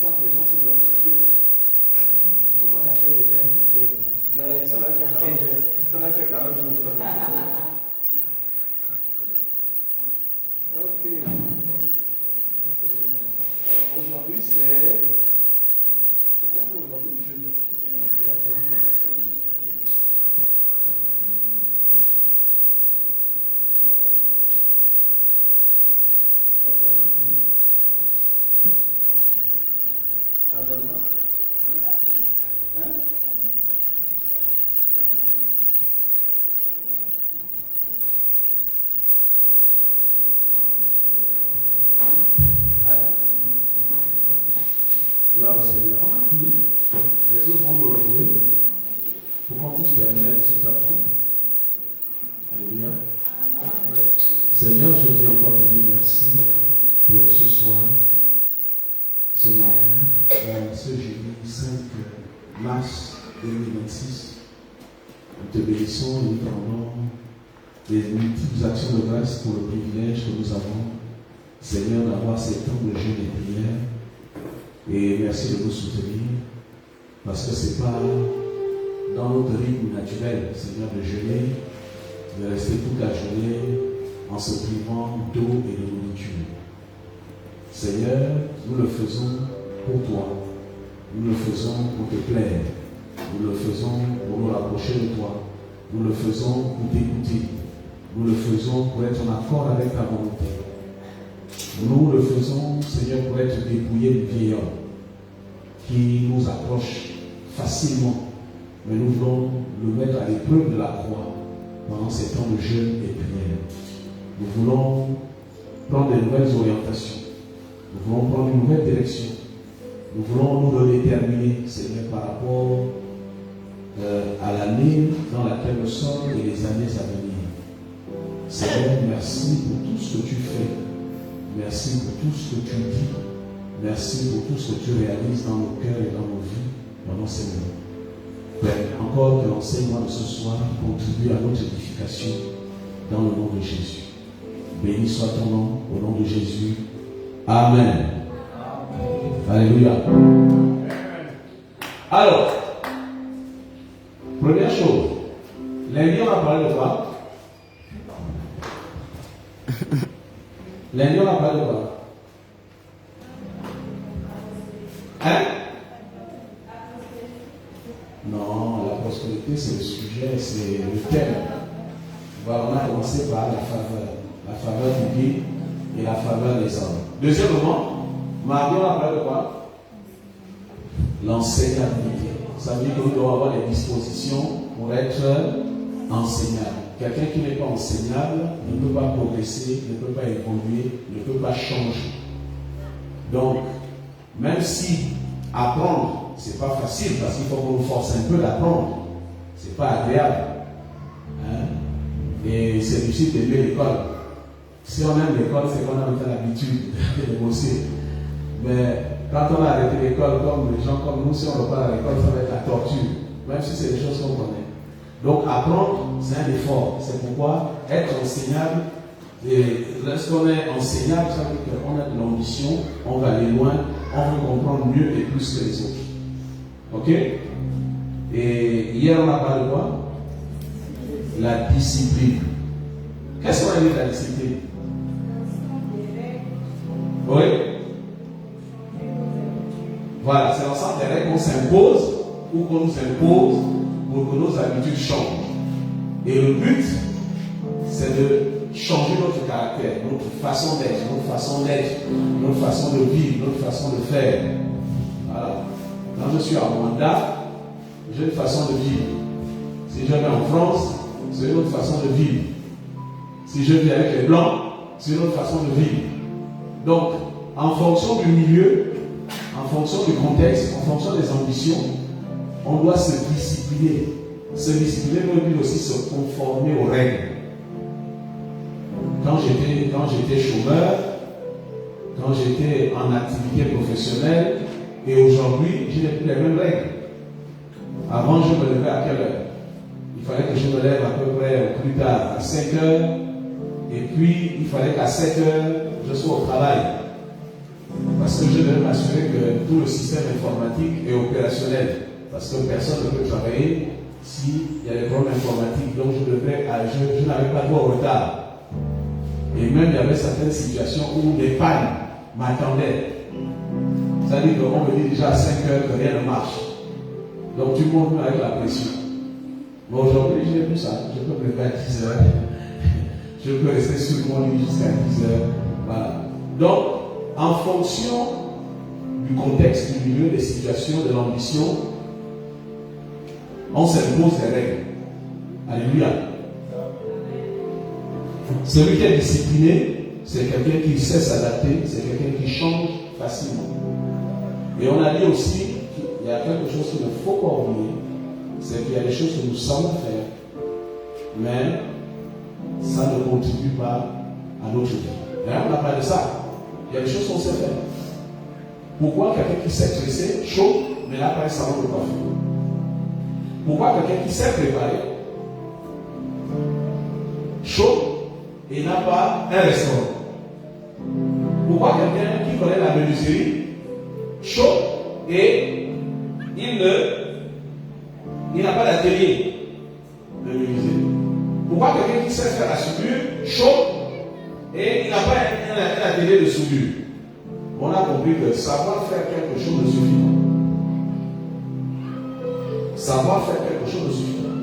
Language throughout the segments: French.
sent que les gens sont déjà fatigués. Pourquoi on appelle les gens individuels? Mais si on avait fait 40 jours, ça aurait été. Ok. Alors aujourd'hui c'est. Qu'est-ce que aujourd'hui le jeudi? Il y a 30 jours de la semaine. Ok, on va dire. Ça donne pas? Hein? Alors, gloire au Seigneur. On va prier. Les autres vont nous retrouver pour qu'on puisse terminer à 18h30. Alléluia. Seigneur, je viens encore te dire merci pour ce soir, ce mardi, ce jeudi 5 mars 2026. Nous te bénissons et nous te rendons des multiples actions de grâce pour le privilège que nous avons, Seigneur, d'avoir ces temps de jeûne et prière. Et merci de nous soutenir, parce que ce n'est pas dans notre rythme naturel, Seigneur, de jeûner, de rester toute la journée en se privant d'eau et de nourriture. Seigneur, nous le faisons pour toi. Nous le faisons pour te plaire. Nous le faisons pour nous rapprocher de toi. Nous le faisons pour t'écouter. Nous le faisons pour être en accord avec ta volonté. Nous le faisons, Seigneur, pour être dépouillés du vieil homme qui nous approche facilement. Mais nous voulons le mettre à l'épreuve de la croix pendant ces temps de jeûne et prière. Nous voulons prendre de nouvelles orientations. Nous voulons prendre une nouvelle direction. Nous voulons nous redéterminer, Seigneur, par rapport à l'année dans laquelle nous sommes et les années à venir. Seigneur, merci pour tout ce que tu fais. Merci pour tout ce que tu dis. Merci pour tout ce que tu réalises dans nos cœurs et dans nos vies pendant ces moments. Père, encore que l'enseignement de ce soir contribue à notre édification dans le nom de Jésus. Béni soit ton nom, au nom de Jésus. Amen. Alléluia. Alors, première chose, lundi on a parlé de quoi? Lundi on a parlé de quoi? Hein? Non, la prospérité c'est le sujet, c'est le thème. Voilà, on a commencé par la faveur divine et la faveur des hommes. Deuxièmement, mardi on a parlé de quoi? L'enseignabilité. Ça veut dire que nous devons avoir des dispositions pour être enseignable. Quelqu'un qui n'est pas enseignable ne peut pas progresser, ne peut pas évoluer, ne peut pas changer. Donc, même si apprendre, c'est pas facile parce qu'il faut qu'on nous force un peu d'apprendre. C'est pas agréable. Hein? Et c'est difficile d'aimer l'école. Si on aime l'école, c'est qu'on a déjà l'habitude de bosser. Mais quand on a arrêté l'école, comme les gens comme nous, si on repart à l'école, ça va être la torture. Même si c'est des choses qu'on connaît. Donc apprendre, c'est un effort. C'est pourquoi être enseignable, et lorsqu'on est enseignable, ça veut dire qu'on a de l'ambition, on va aller loin, on veut comprendre mieux et plus que les autres. Ok? Et hier on a parlé de quoi? La discipline. Qu'est-ce qu'on a dit de la discipline? Oui? Voilà, c'est l'ensemble des règles qu'on s'impose ou qu'on nous impose pour que nos habitudes changent. Et le but, c'est de changer notre caractère, notre façon d'être, notre façon de vivre, notre façon de faire. Voilà. Quand je suis à Rwanda, j'ai une façon de vivre. Si je vais en France, c'est une autre façon de vivre. Si je vis avec les Blancs, c'est une autre façon de vivre. Donc, en fonction du milieu, en fonction du contexte, en fonction des ambitions, on doit se discipliner. Se discipliner veut dire aussi se conformer aux règles. Quand j'étais chômeur, quand j'étais en activité professionnelle, et aujourd'hui, je n'ai plus les mêmes règles. Avant, je me levais à quelle heure? Il fallait que je me lève à peu près au plus tard à 5 heures, et puis il fallait qu'à 7 heures, je sois au travail. Parce que je devais m'assurer que tout le système informatique est opérationnel. Parce que personne ne peut travailler s'il y a des problèmes informatiques. Donc je n'avais pas droit au retard. Et même il y avait certaines situations où des pannes m'attendaient. C'est-à-dire qu'on me dit déjà à 5 heures que rien ne marche. Donc tu montes avec la pression. Mais aujourd'hui, je n'ai plus ça. Je peux me lever à 10 heures. Je peux rester sur mon lit jusqu'à 10 heures. Voilà. Donc, en fonction du contexte, du milieu, des situations, de l'ambition, on s'impose des règles. Alléluia. Celui qui est discipliné, c'est quelqu'un qui sait s'adapter, c'est quelqu'un qui change facilement. Et on a dit aussi qu'il y a quelque chose qu'il ne faut pas oublier, c'est qu'il y a des choses que nous savons faire, mais ça ne contribue pas à notre vie. Là, on n'a pas de ça. Il y a des choses qu'on sait faire. Pourquoi quelqu'un qui sait tresser, chaud, mais n'a pas un salon de coiffure? Pourquoi quelqu'un qui sait préparer, chaud, et n'a pas un restaurant? Pourquoi quelqu'un qui connaît la menuiserie, chaud, et il n'a pas d'atelier de menuiserie? Pourquoi quelqu'un qui sait faire la soudure, chaud, et il n'a pas un atelier de soudure? On a compris que savoir faire quelque chose ne suffit pas. Savoir faire quelque chose ne suffit pas.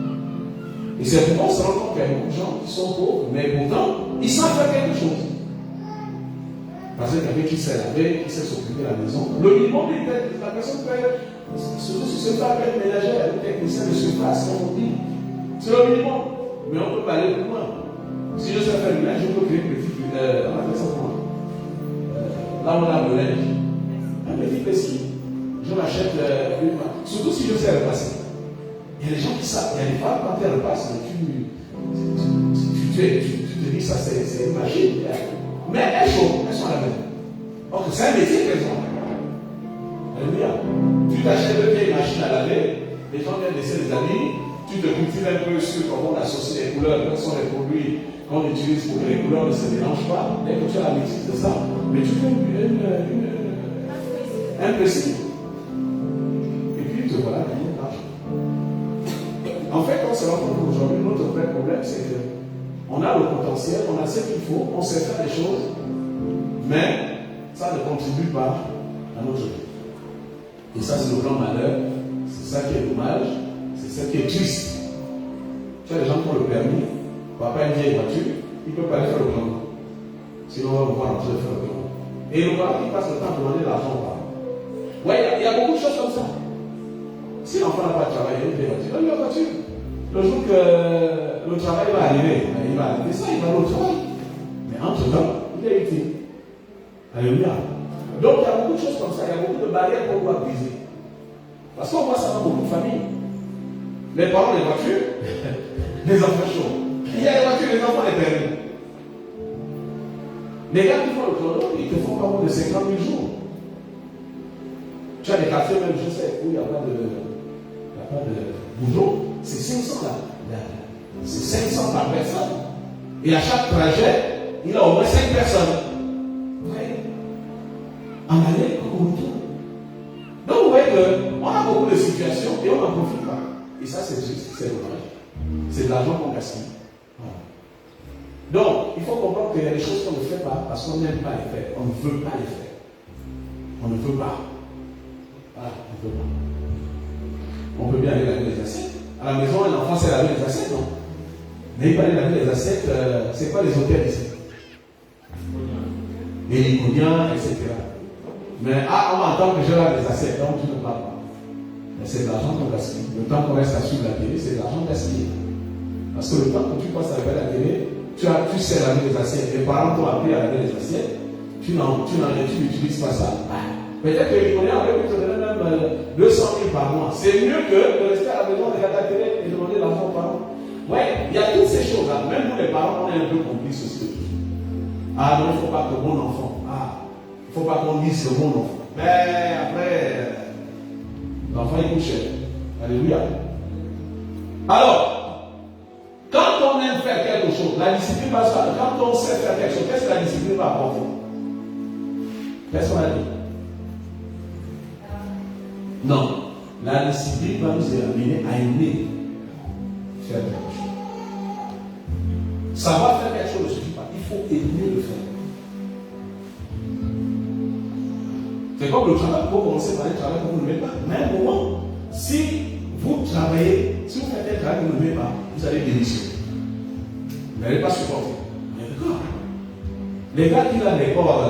Et c'est pourquoi on se rend compte qu'il y a beaucoup de gens qui sont pauvres, mais pourtant, ils savent faire quelque chose. Parce que quelqu'un qui sait laver, qui sait s'occuper de la maison, le minimum, la personne peut se faire avec ménagère, le technicien de surface, comme on dit. C'est le minimum. Mais on peut pas aller plus loin. Si je sais faire le linge, je peux créer une petite. On appelle ça comment? Là où on a le linge. Un petit pesquier. Je m'achète une. Surtout si je sais repasser. Il y a des gens qui savent. Il y a des femmes, quand elles repassent, tu te dis ça, c'est une machine. Mais elles sont à la maison. Donc c'est un métier qu'elles ont. Alléluia. Tu t'achètes une vieille machine à laver, les gens viennent laisser les amis, tu te cultives un peu sur comment on associe les couleurs, quels sont les produits qu'on utilise pour que les couleurs ne se mélangent pas. Dès que tu as la maîtrise de ça, mais tu fais un principe. Et puis te voilà gagner de l'argent. En fait, on se rend compte qu'aujourd'hui, notre vrai problème, c'est qu'on a le potentiel, on a ce qu'il faut, on sait faire des choses, mais ça ne contribue pas à notre vie. Et ça, c'est le grand malheur, c'est ça qui est dommage, c'est ça qui est triste. Tu as des gens qui ont le permis, papa a une vieille voiture, il ne peut pas aller faire le plan. Sinon, on va vous voir en train de faire le plan. Et le parent qui passe le temps à demander l'argent au parent. Oui, il y a beaucoup de choses comme ça. Si l'enfant n'a pas de travail, il a une vieille voiture, il a une voiture. Le jour que le travail va arriver, il va arriver ça, il va aller au travail. Mais entre-temps, il est utile. Alléluia. Donc il y a beaucoup de choses comme ça, il y a beaucoup de barrières qu'on doit briser. Parce qu'on voit ça dans beaucoup de familles. Les parents, les voitures, les enfants chauds. Il y a les voitures, les enfants, les permis. Les gars qui font le chrono, ils te font pas moins de 50 000 jours. Tu as des quartiers même, je sais, où il n'y a pas de boulot, c'est 500 là. C'est 500 par personne. Et à chaque trajet, il a au moins 5 personnes. En aller comme au retour. Donc vous voyez qu'on a beaucoup de situations et on n'en profite pas. Et ça c'est juste, c'est dommage. C'est de l'argent qu'on gaspille. Voilà. Donc il faut comprendre qu'il y a des choses qu'on ne fait pas parce qu'on n'aime pas les faire. On ne veut pas les faire. On ne veut pas. Voilà, on ne veut pas. On peut bien aller laver les assiettes. À la maison, un enfant sait laver les assiettes, non? Mais il fallait laver les assiettes, c'est quoi les hôtels ici? Les Liconiens, etc. Mais on m'entend que je lave les assiettes, donc tu ne parles pas. Mais c'est de l'argent qu'on gaspille. Le temps qu'on reste à suivre la télé, c'est de l'argent gaspillé. Parce que le temps que tu passes à regarder la télé, tu sais laver les assiettes. Les parents t'ont appris à laver les assiettes. Tu n'utilises pas ça. Peut-être que les Liconiens auraient pu te donner même 200 000 par mois. C'est mieux que de rester à la maison, regarder la télé et demander l'argent aux parents. Ouais, il y a toutes ces choses-là. Même nous, les parents, on est un peu complices aussi. Ah non, il ne faut pas que mon enfant. Il ne faut pas qu'on dise le bon enfant. Mais après, l'enfant il coûte cher. Alléluia. Alors, quand on aime faire quelque chose, la discipline va se faire. Quand on sait faire quelque chose, qu'est-ce que la discipline va apporter? Qu'est-ce qu'on a dit? Non. La discipline va nous amener à aimer faire quelque chose. Savoir faire quelque chose ne suffit pas. Il faut aimer le faire. C'est comme le travail. Pour commencer par le travail que vous ne mettez pas. Mais à un moment, si vous travaillez, si vous faites un travail que vous ne mettez pas, vous allez démissionner. Vous n'allez pas supporter. Mais d'accord. Les gars qui ont des corps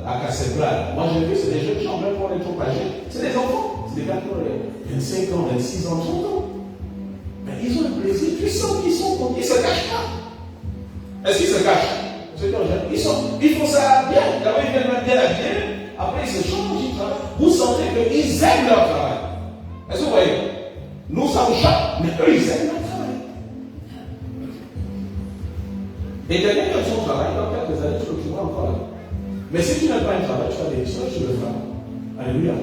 à Castelblanc, moi j'ai vu, c'est des jeunes gens, même pour les trop âgés. C'est des enfants. C'est des gars qui ont 25 ans, 26 ans, 30 ans. Mais ils ont un plaisir. Tu sens qu'ils sont contents. Ils ne se cachent pas. Est-ce qu'ils se cachent? Ils font ça bien. D'abord, ils viennent même bien habiller. Après, ils se changent, ils travaillent. Vous sentez qu'ils aiment leur travail. Est-ce que vous voyez? Nous, ça nous choque, mais eux, ils aiment leur travail. Et quelqu'un qui aime son travail, dans quelques années, tu le trouveras encore là. Mais si tu n'aimes pas un travail, tu vas démissionner, tu le feras. Alléluia.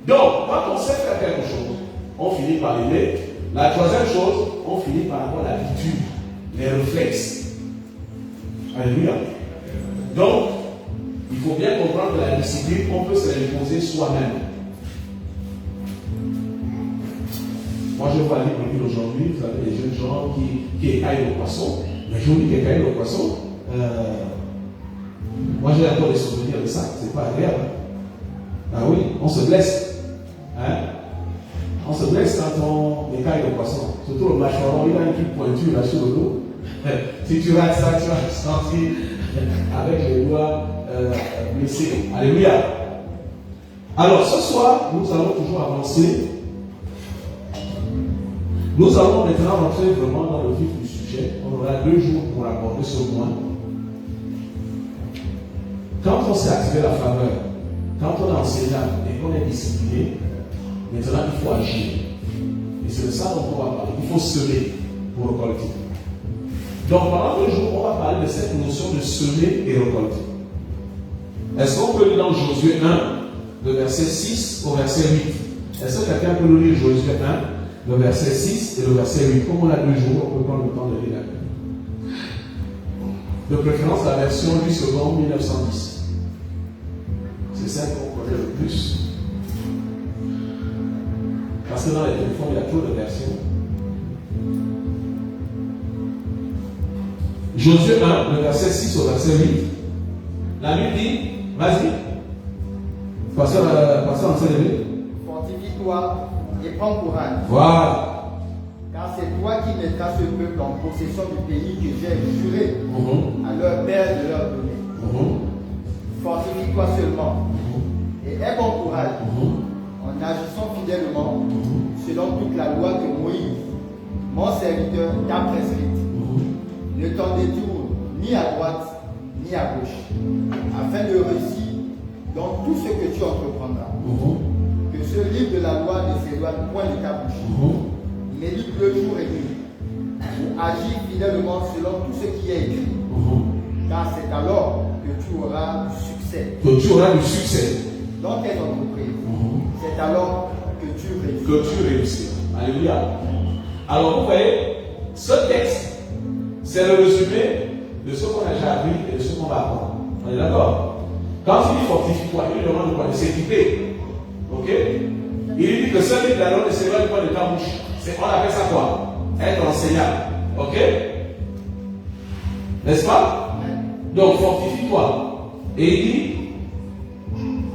Donc, quand on sait faire quelque chose, on finit par l'aimer. La troisième chose, on finit par avoir l'habitude, les réflexes. Alléluia. Donc, il faut bien comprendre que la discipline, on peut se l'imposer soi-même. Moi, je vois à l'école aujourd'hui, vous avez des jeunes gens qui écaillent le poisson. Mais je vous dis qu'écailler le poisson, moi j'ai encore des souvenirs de ça, c'est pas agréable. Ah oui, on se blesse. Hein? On se blesse quand on écaille le poisson. Surtout le mâchoron, il a une petite pointure là sur le dos. Si tu rates ça, tu vas te sentir avec les doigts blessés. Alléluia. Alors ce soir, nous allons toujours avancer. Nous allons maintenant rentrer vraiment dans le vif du sujet. On aura 2 jours pour aborder ce point. Quand on s'est activé la faveur, quand on est enseignant et qu'on est discipliné, maintenant il faut agir. Et c'est de ça dont on va parler. Il faut semer pour récolter. Donc pendant 2 jours, on va parler de cette notion de semer et récolter. Est-ce qu'on peut lire dans Josué 1, le verset 6 au verset 8? Est-ce que quelqu'un peut nous lire Josué 1, le verset 6 et le verset 8? Comme on a 2 jours, on peut prendre le temps de lire la Bible. De préférence, la version 8 secondes 1910. C'est celle qu'on connaît le plus. Parce que dans les téléphones, il y a trop de versions. Josué 1, le verset 6 au verset 8. La Bible dit, vas-y. Pasteur Anselme. Fortifie-toi et prends courage. Voilà. Car c'est toi qui mettras ce peuple en possession du pays que j'ai juré à leur père de leur donner. Fortifie-toi seulement et aie bon courage en agissant fidèlement selon toute la loi que Moïse, mon serviteur, t'a prescrite. Ne t'en détourne ni à droite ni à gauche, afin de réussir dans tout ce que tu entreprendras. Que ce livre de la loi ne s'éloigne point de ta bouche. Médite-le jour et nuit, pour agir fidèlement selon tout ce qui est écrit. Car c'est alors que tu auras du succès. Que tu auras du succès dans tes entreprises. C'est alors que tu réussis. Que tu réussis. Alléluia. Alors vous voyez, ce texte, c'est le résumé de ce qu'on a déjà appris et de ce qu'on va apprendre. On est d'accord? Quand il dit fortifie-toi, il lui demande de quoi? De s'équiper. Ok? Il dit que ce livre de la loi ne s'éloigne pas de ta bouche. On appelle ça quoi? Être enseignant. Ok? N'est-ce pas? Donc fortifie-toi. Et il dit,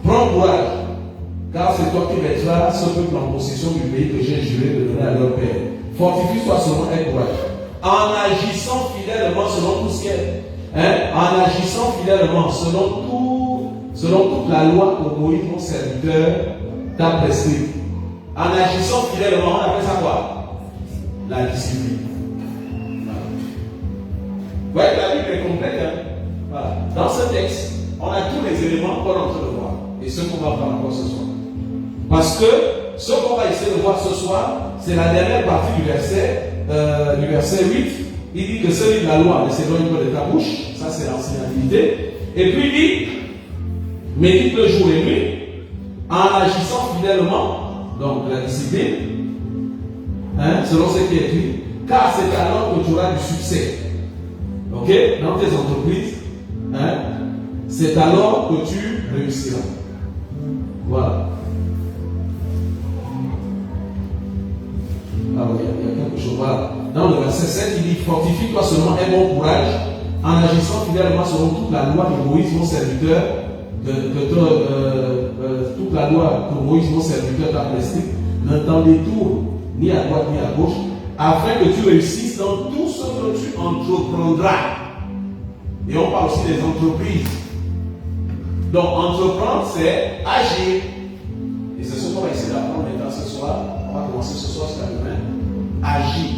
prends courage, car c'est toi qui mettras ce peuple en possession du pays que j'ai juré de donner à leur père. Fortifie-toi selon aie courage. En agissant fidèlement selon tout ce qu'est. En agissant fidèlement selon toute la loi que Moïse, mon serviteur, t'a prescrite. En agissant fidèlement, on appelle ça quoi? La discipline. Voilà. Vous voyez que la Bible est complète. Voilà. Dans ce texte, on a tous les éléments qu'on est en train de voir. Et ce qu'on va voir encore ce soir. Parce que ce qu'on va essayer de voir ce soir, c'est la dernière partie du verset 8. Il dit que ce livre de la loi ne s'éloigne pas de ta bouche. Ça, c'est l'enseignabilité. Et puis il dit, médite le jour et nuit, en agissant fidèlement, donc la discipline, selon ce qui est écrit, car c'est alors que tu auras du succès. Ok? Dans tes entreprises, c'est alors que tu réussiras. Voilà. Ah oui, il y a quelque chose. Voilà. Dans le verset 7, il dit fortifie-toi seulement, aie bon courage, en agissant fidèlement selon toute la loi de Moïse, mon serviteur, toute la loi que Moïse, mon serviteur, t'a prescrite, ne t'en détourne ni à droite ni à gauche, afin que tu réussisses dans tout ce que tu entreprendras. Et on parle aussi des entreprises. Donc, entreprendre, c'est agir. Et c'est ce qu'on va essayer d'apprendre maintenant ce soir. On va commencer ce soir jusqu'à demain. Agir.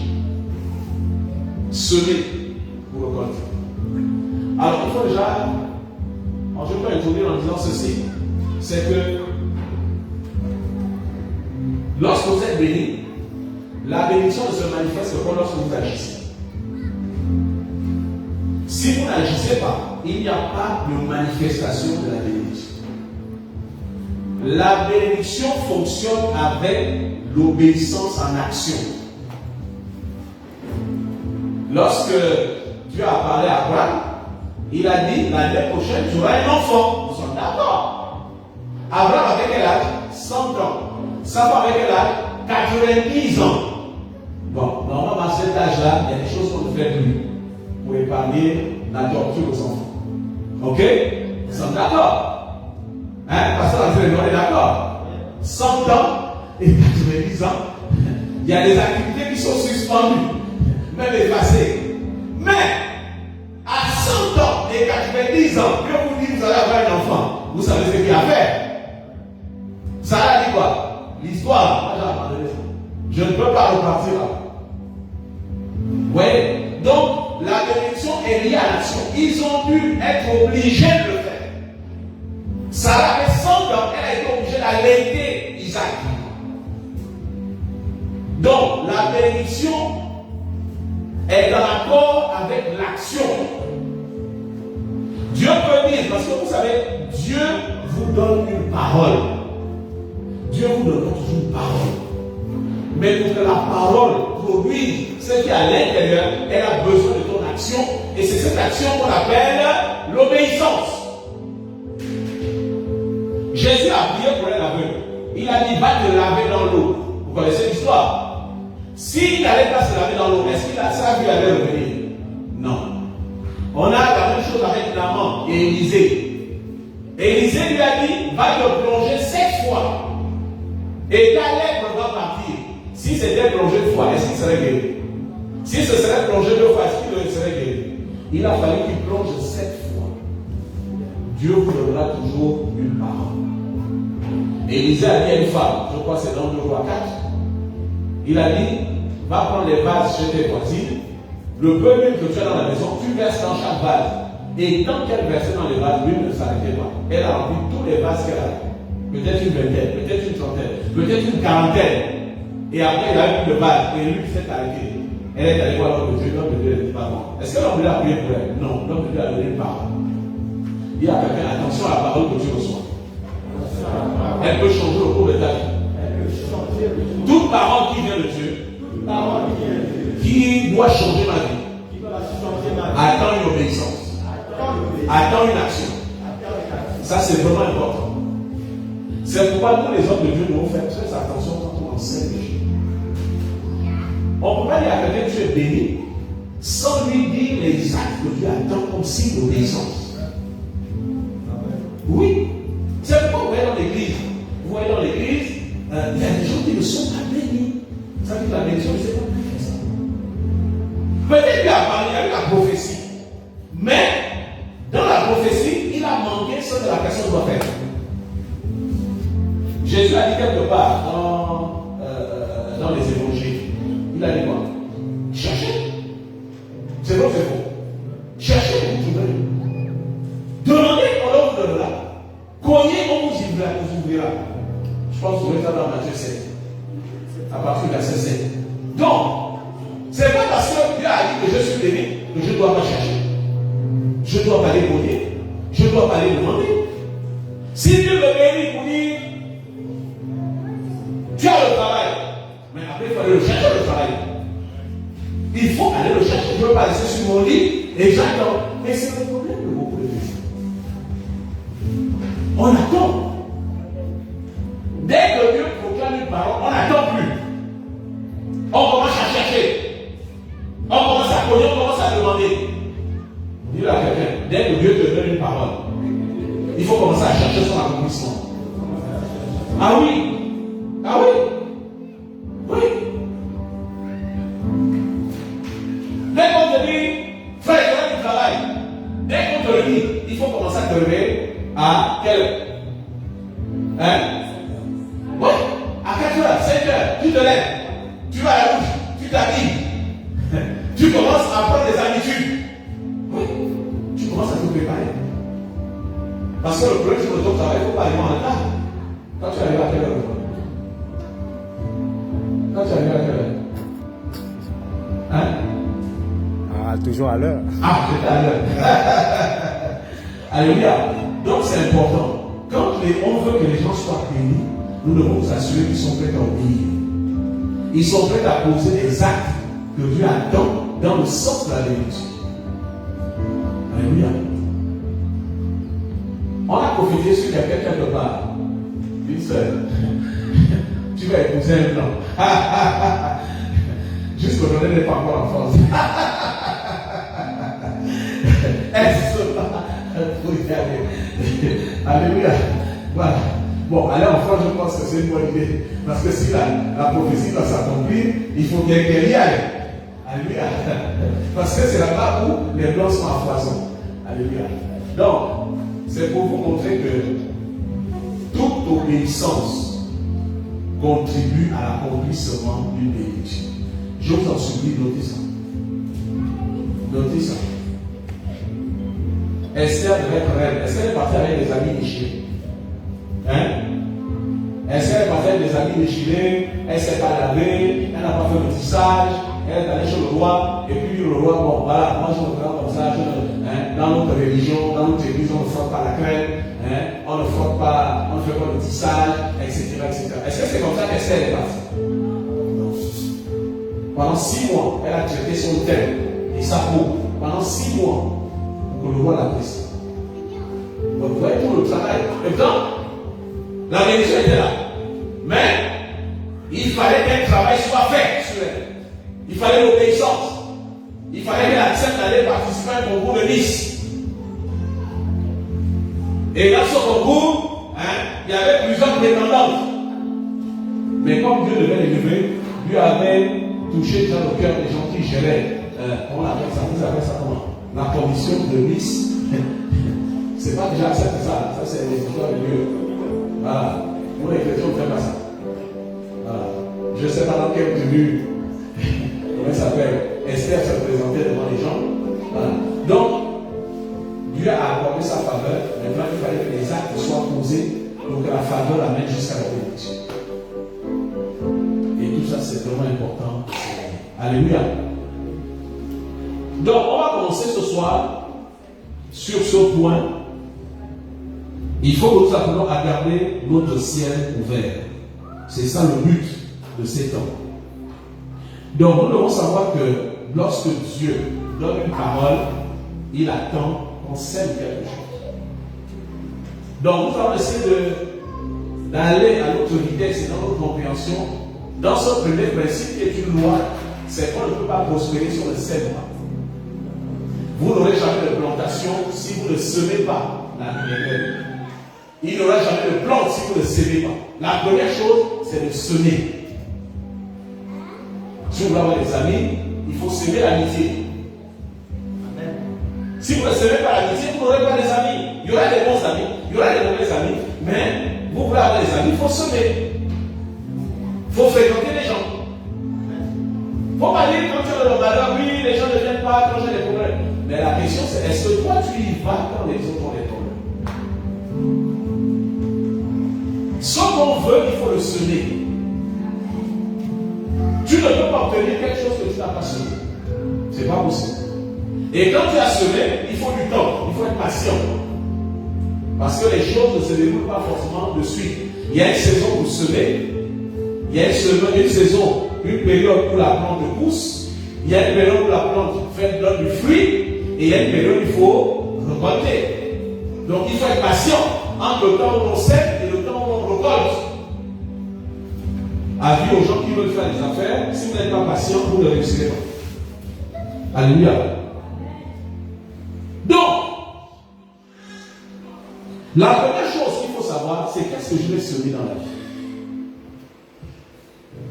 Semer pour récolter. Alors, il faut déjà. Je peux introduire en disant ceci. C'est que lorsque vous êtes béni, la bénédiction ne se manifeste que lorsque vous agissez. Si vous n'agissez pas, il n'y a pas de manifestation de la bénédiction. La bénédiction fonctionne avec l'obéissance en action. Lorsque Dieu a parlé à Abraham, il a dit l'année prochaine tu auras un enfant. Nous sommes d'accord. Abraham avait quel âge? 100 ans. Sarah avait quel âge? 90 ans. Bon, normalement à cet âge-là, il y a des choses qu'on ne fait plus pour épargner la torture aux enfants. Ok? Nous sommes d'accord. Hein? Pasteur André, on est d'accord. 100 ans et 90 ans, il y a des activités qui sont suspendues, même effacées. Mais à 100 ans et 90 ans, que vous dites que vous allez avoir un enfant, vous savez ce qu'il a fait. Ça a dit quoi? L'histoire, moi j'ai abandonné ça. Je ne peux pas repartir là. Oui. Donc, la bénédiction est liée à l'action. Ils ont dû être obligés de le faire. Sarah avait 100 ans, elle a été obligée d'allaiter Isaac. Donc, la bénédiction est en accord avec l'action. Dieu peut dire, parce que vous savez, Dieu vous donne une parole. Dieu vous donne toujours une parole. Mais pour que la parole produise ce qui est à l'intérieur, elle a besoin de ton action. Et c'est cette action qu'on appelle l'obéissance. Jésus a prié pour un aveugle. Il a dit, va te laver dans l'eau. Vous connaissez l'histoire. S'il n'allait pas se laver dans l'eau, est-ce qu'il a sa vie allait revenir? Non. On a la même chose avec Naaman et Élisée. Élisée lui a dit, va te plonger 7 fois. Et ta lèvre va partir. Si c'était plongé une fois, est-ce qu'il serait guéri? Si ce serait plongé 2 fois, est-ce qu'il serait guéri? Il a fallu qu'il plonge 7 fois. Dieu vous donnera toujours une parole. Élisée a dit à une femme, je crois que c'est dans 2 Rois 4, il a dit, va prendre les vases chez tes voisines, le peu d'huile que tu as dans la maison, tu verses dans chaque vase. Et tant qu'elle versait dans les vases, l'huile ne s'arrêtait pas. Elle a rempli tous les vases qu'elle avait. Peut-être une vingtaine, peut-être une trentaine, peut-être une quarantaine. Et après, il a eu plus de vases et l'huile s'est arrêtée. Elle est allée voir l'homme de Dieu, l'homme de Dieu n'est pas bon. Est-ce que l'homme de Dieu a prié pour elle? Non, l'homme de Dieu a donné une parole. Il y a quelqu'un, attention à la parole que tu reçois. Elle peut changer au cours de ta vie. Toute parole qui vient de Dieu, qui doit changer ma vie, attend une obéissance, attend une action. Ça, c'est vraiment important. C'est pourquoi nous, les hommes de Dieu, nous devons faire très attention quand on enseigne les choses. On ne peut pas dire à quelqu'un que tu es béni sans lui dire les actes que Dieu attend comme signe d'obéissance. Oui. C'est pourquoi vous voyez dans l'église. Vous voyez dans l'église, il y a des gens qui ne sont pas bénis. Ça veut dire que la bénédiction ne s'est pas manifestée. Peut-être qu'il a parlé, il y a eu la prophétie. Mais, dans la prophétie, il a manqué ce que la personne doit faire. Jésus a dit quelque part dans les évangiles, il a dit quoi? Cherchez. C'est vrai ou c'est faux? Cherchez, vous trouverez. Demandez, on vous donnera. Cognez, on vous ouvrira. Je pense que vous êtes dans Matthieu 7. À partir du verset 7. Donc, c'est pas parce que Dieu a dit que je suis béni que je ne dois pas chercher. Je ne dois pas les cogner. Je ne dois pas les demander. Si Dieu me bénit pour dire, tu as le travail, mais après il faut aller le chercher le travail. Il faut aller le chercher. Je ne veux pas rester sur mon lit et j'attends. Mais c'est le problème de beaucoup de gens. On attend. Dès que Dieu proclame une parole, on n'attend plus. On dès que Dieu te donne une parole, il faut commencer à chercher son accomplissement. Ah oui. Ah oui. Oui. Dès qu'on te dit, frère, il y a du travail. Dès qu'on te le dit, il faut commencer à te lever à quelle heure? Hein? Oui. À 4 heures, 5 heures, tu te lèves. Tu vas à la douche, tu t'habilles. Tu commences à prendre des habitudes. Oui. Tu commences à te préparer. Parce que le problème sur le ton travail, il ne faut pas arriver en retard. Quand tu arrives à quelle heure? Quand tu arrives à quelle heure? Hein? Ah, toujours à l'heure. Ah, j'étais à l'heure. Alléluia. Donc c'est important. Quand on veut que les gens soient bénis, nous devons nous assurer qu'ils sont prêts à obéir. Ils sont prêts à poser des actes que Dieu attend dans le sens de la vérité. Alléluia. On a prophétisé sur quelqu'un quelque part. Une seule. Tu vas épouser un blanc. Jusqu'aujourd'hui, elle n'est pas encore en France. Elle se bat pour y aller. Alléluia. Voilà. Bon, aller en France, je pense que c'est une bonne idée. Parce que si la prophétie va s'accomplir, il faut bien qu'elle y aille. Alléluia. Parce que c'est là-bas où les blancs sont à foison. Alléluia. Donc, c'est pour vous montrer que toute obéissance contribue à l'accomplissement d'une bénédiction. Je vous en supplie, notez ça. Notez ça. Esther devait être reine. Esther est partie avec des amis déchirés. Hein? Esther est partie avec des amis déchirés. Elle ne s'est pas lavée. Elle n'a pas fait le tissage. Elle est allée chez le roi. Et puis le roi, bon voilà, moi je me prends comme ça. Dans notre religion, dans notre église, on ne frotte pas la crème. Hein? On ne frotte pas, on ne fait pas le tissage, etc. etc. Est-ce que c'est comme ça qu'Esther est partie? Non. Pendant 6 mois, elle a traité son thème et sa peau. Pendant 6 mois. Pour que le roi l'apprécie. Donc vous voyez tout le travail. Maintenant, la religion était là. Mais il fallait qu'un travail soit fait sur elle. Il fallait l'obéissance. Il fallait qu'elle accepte d'aller participer à un concours de Nice. Et dans ce concours, il y avait plusieurs prétendantes. Mais comme Dieu devait les lever, Dieu avait touché dans le cœur des gens qui géraient. On appelle ça, vous appelez ça comment? La commission de Nice. C'est pas déjà ça, ça c'est l'histoire de Dieu. Voilà. Nous les chrétiens, on ne fait pas ça. Voilà. Je ne sais pas dans quelle tenue, comment ça s'appelle, Esther se présentait devant les gens. Voilà. Donc, Dieu a accordé sa faveur. Maintenant, il fallait que les actes soient posés pour que la faveur amène jusqu'à la bénédiction. Et tout ça, c'est vraiment important. Alléluia. Donc, on va commencer ce soir sur ce point. Il faut que nous apprenons à garder notre ciel ouvert. C'est ça le but de ces temps. Donc, nous devons savoir que lorsque Dieu donne une parole, il attend qu'on sème quelque chose. Donc, nous allons essayer d'aller à notre vitesse et dans notre compréhension dans ce premier principe qui est une loi, c'est qu'on ne peut pas prospérer sur le sème. Vous n'aurez jamais de plantation si vous ne semez pas la graine. Il n'y aura jamais de plante si vous ne semez pas. La première chose, c'est de semer. Si vous voulez avoir des amis, il faut semer l'amitié. Si vous ne semez pas l'amitié, vous n'aurez pas des amis. Il y aura des bons amis, il y aura des mauvais amis, mais vous voulez avoir des amis, il faut semer. Il faut fréquenter les gens. Il ne faut pas dire quand tu es dans le malheur, oui, les gens ne viennent pas quand j'ai des problèmes. Mais la question c'est, est-ce que toi tu y vas quand les autres ont des problèmes? Ce qu'on veut, il faut le semer. Tu ne peux pas obtenir quelque chose que tu n'as pas semé. Ce n'est pas possible. Et quand tu as semé, il faut du temps, il faut être patient. Parce que les choses ne se déroulent pas forcément de suite. Il y a une saison pour semer, il y a une saison, une période où la plante pousse, il y a une période où la plante donne du fruit, et il y a une période où il faut récolter. Donc il faut être patient entre le temps où on sème et le temps où on récolte. Avis aux gens qui veulent faire des affaires, si vous n'êtes pas patient, vous ne réussirez pas. Alléluia. Donc, La première chose qu'il faut savoir, c'est qu'est-ce que je vais semer dans la vie.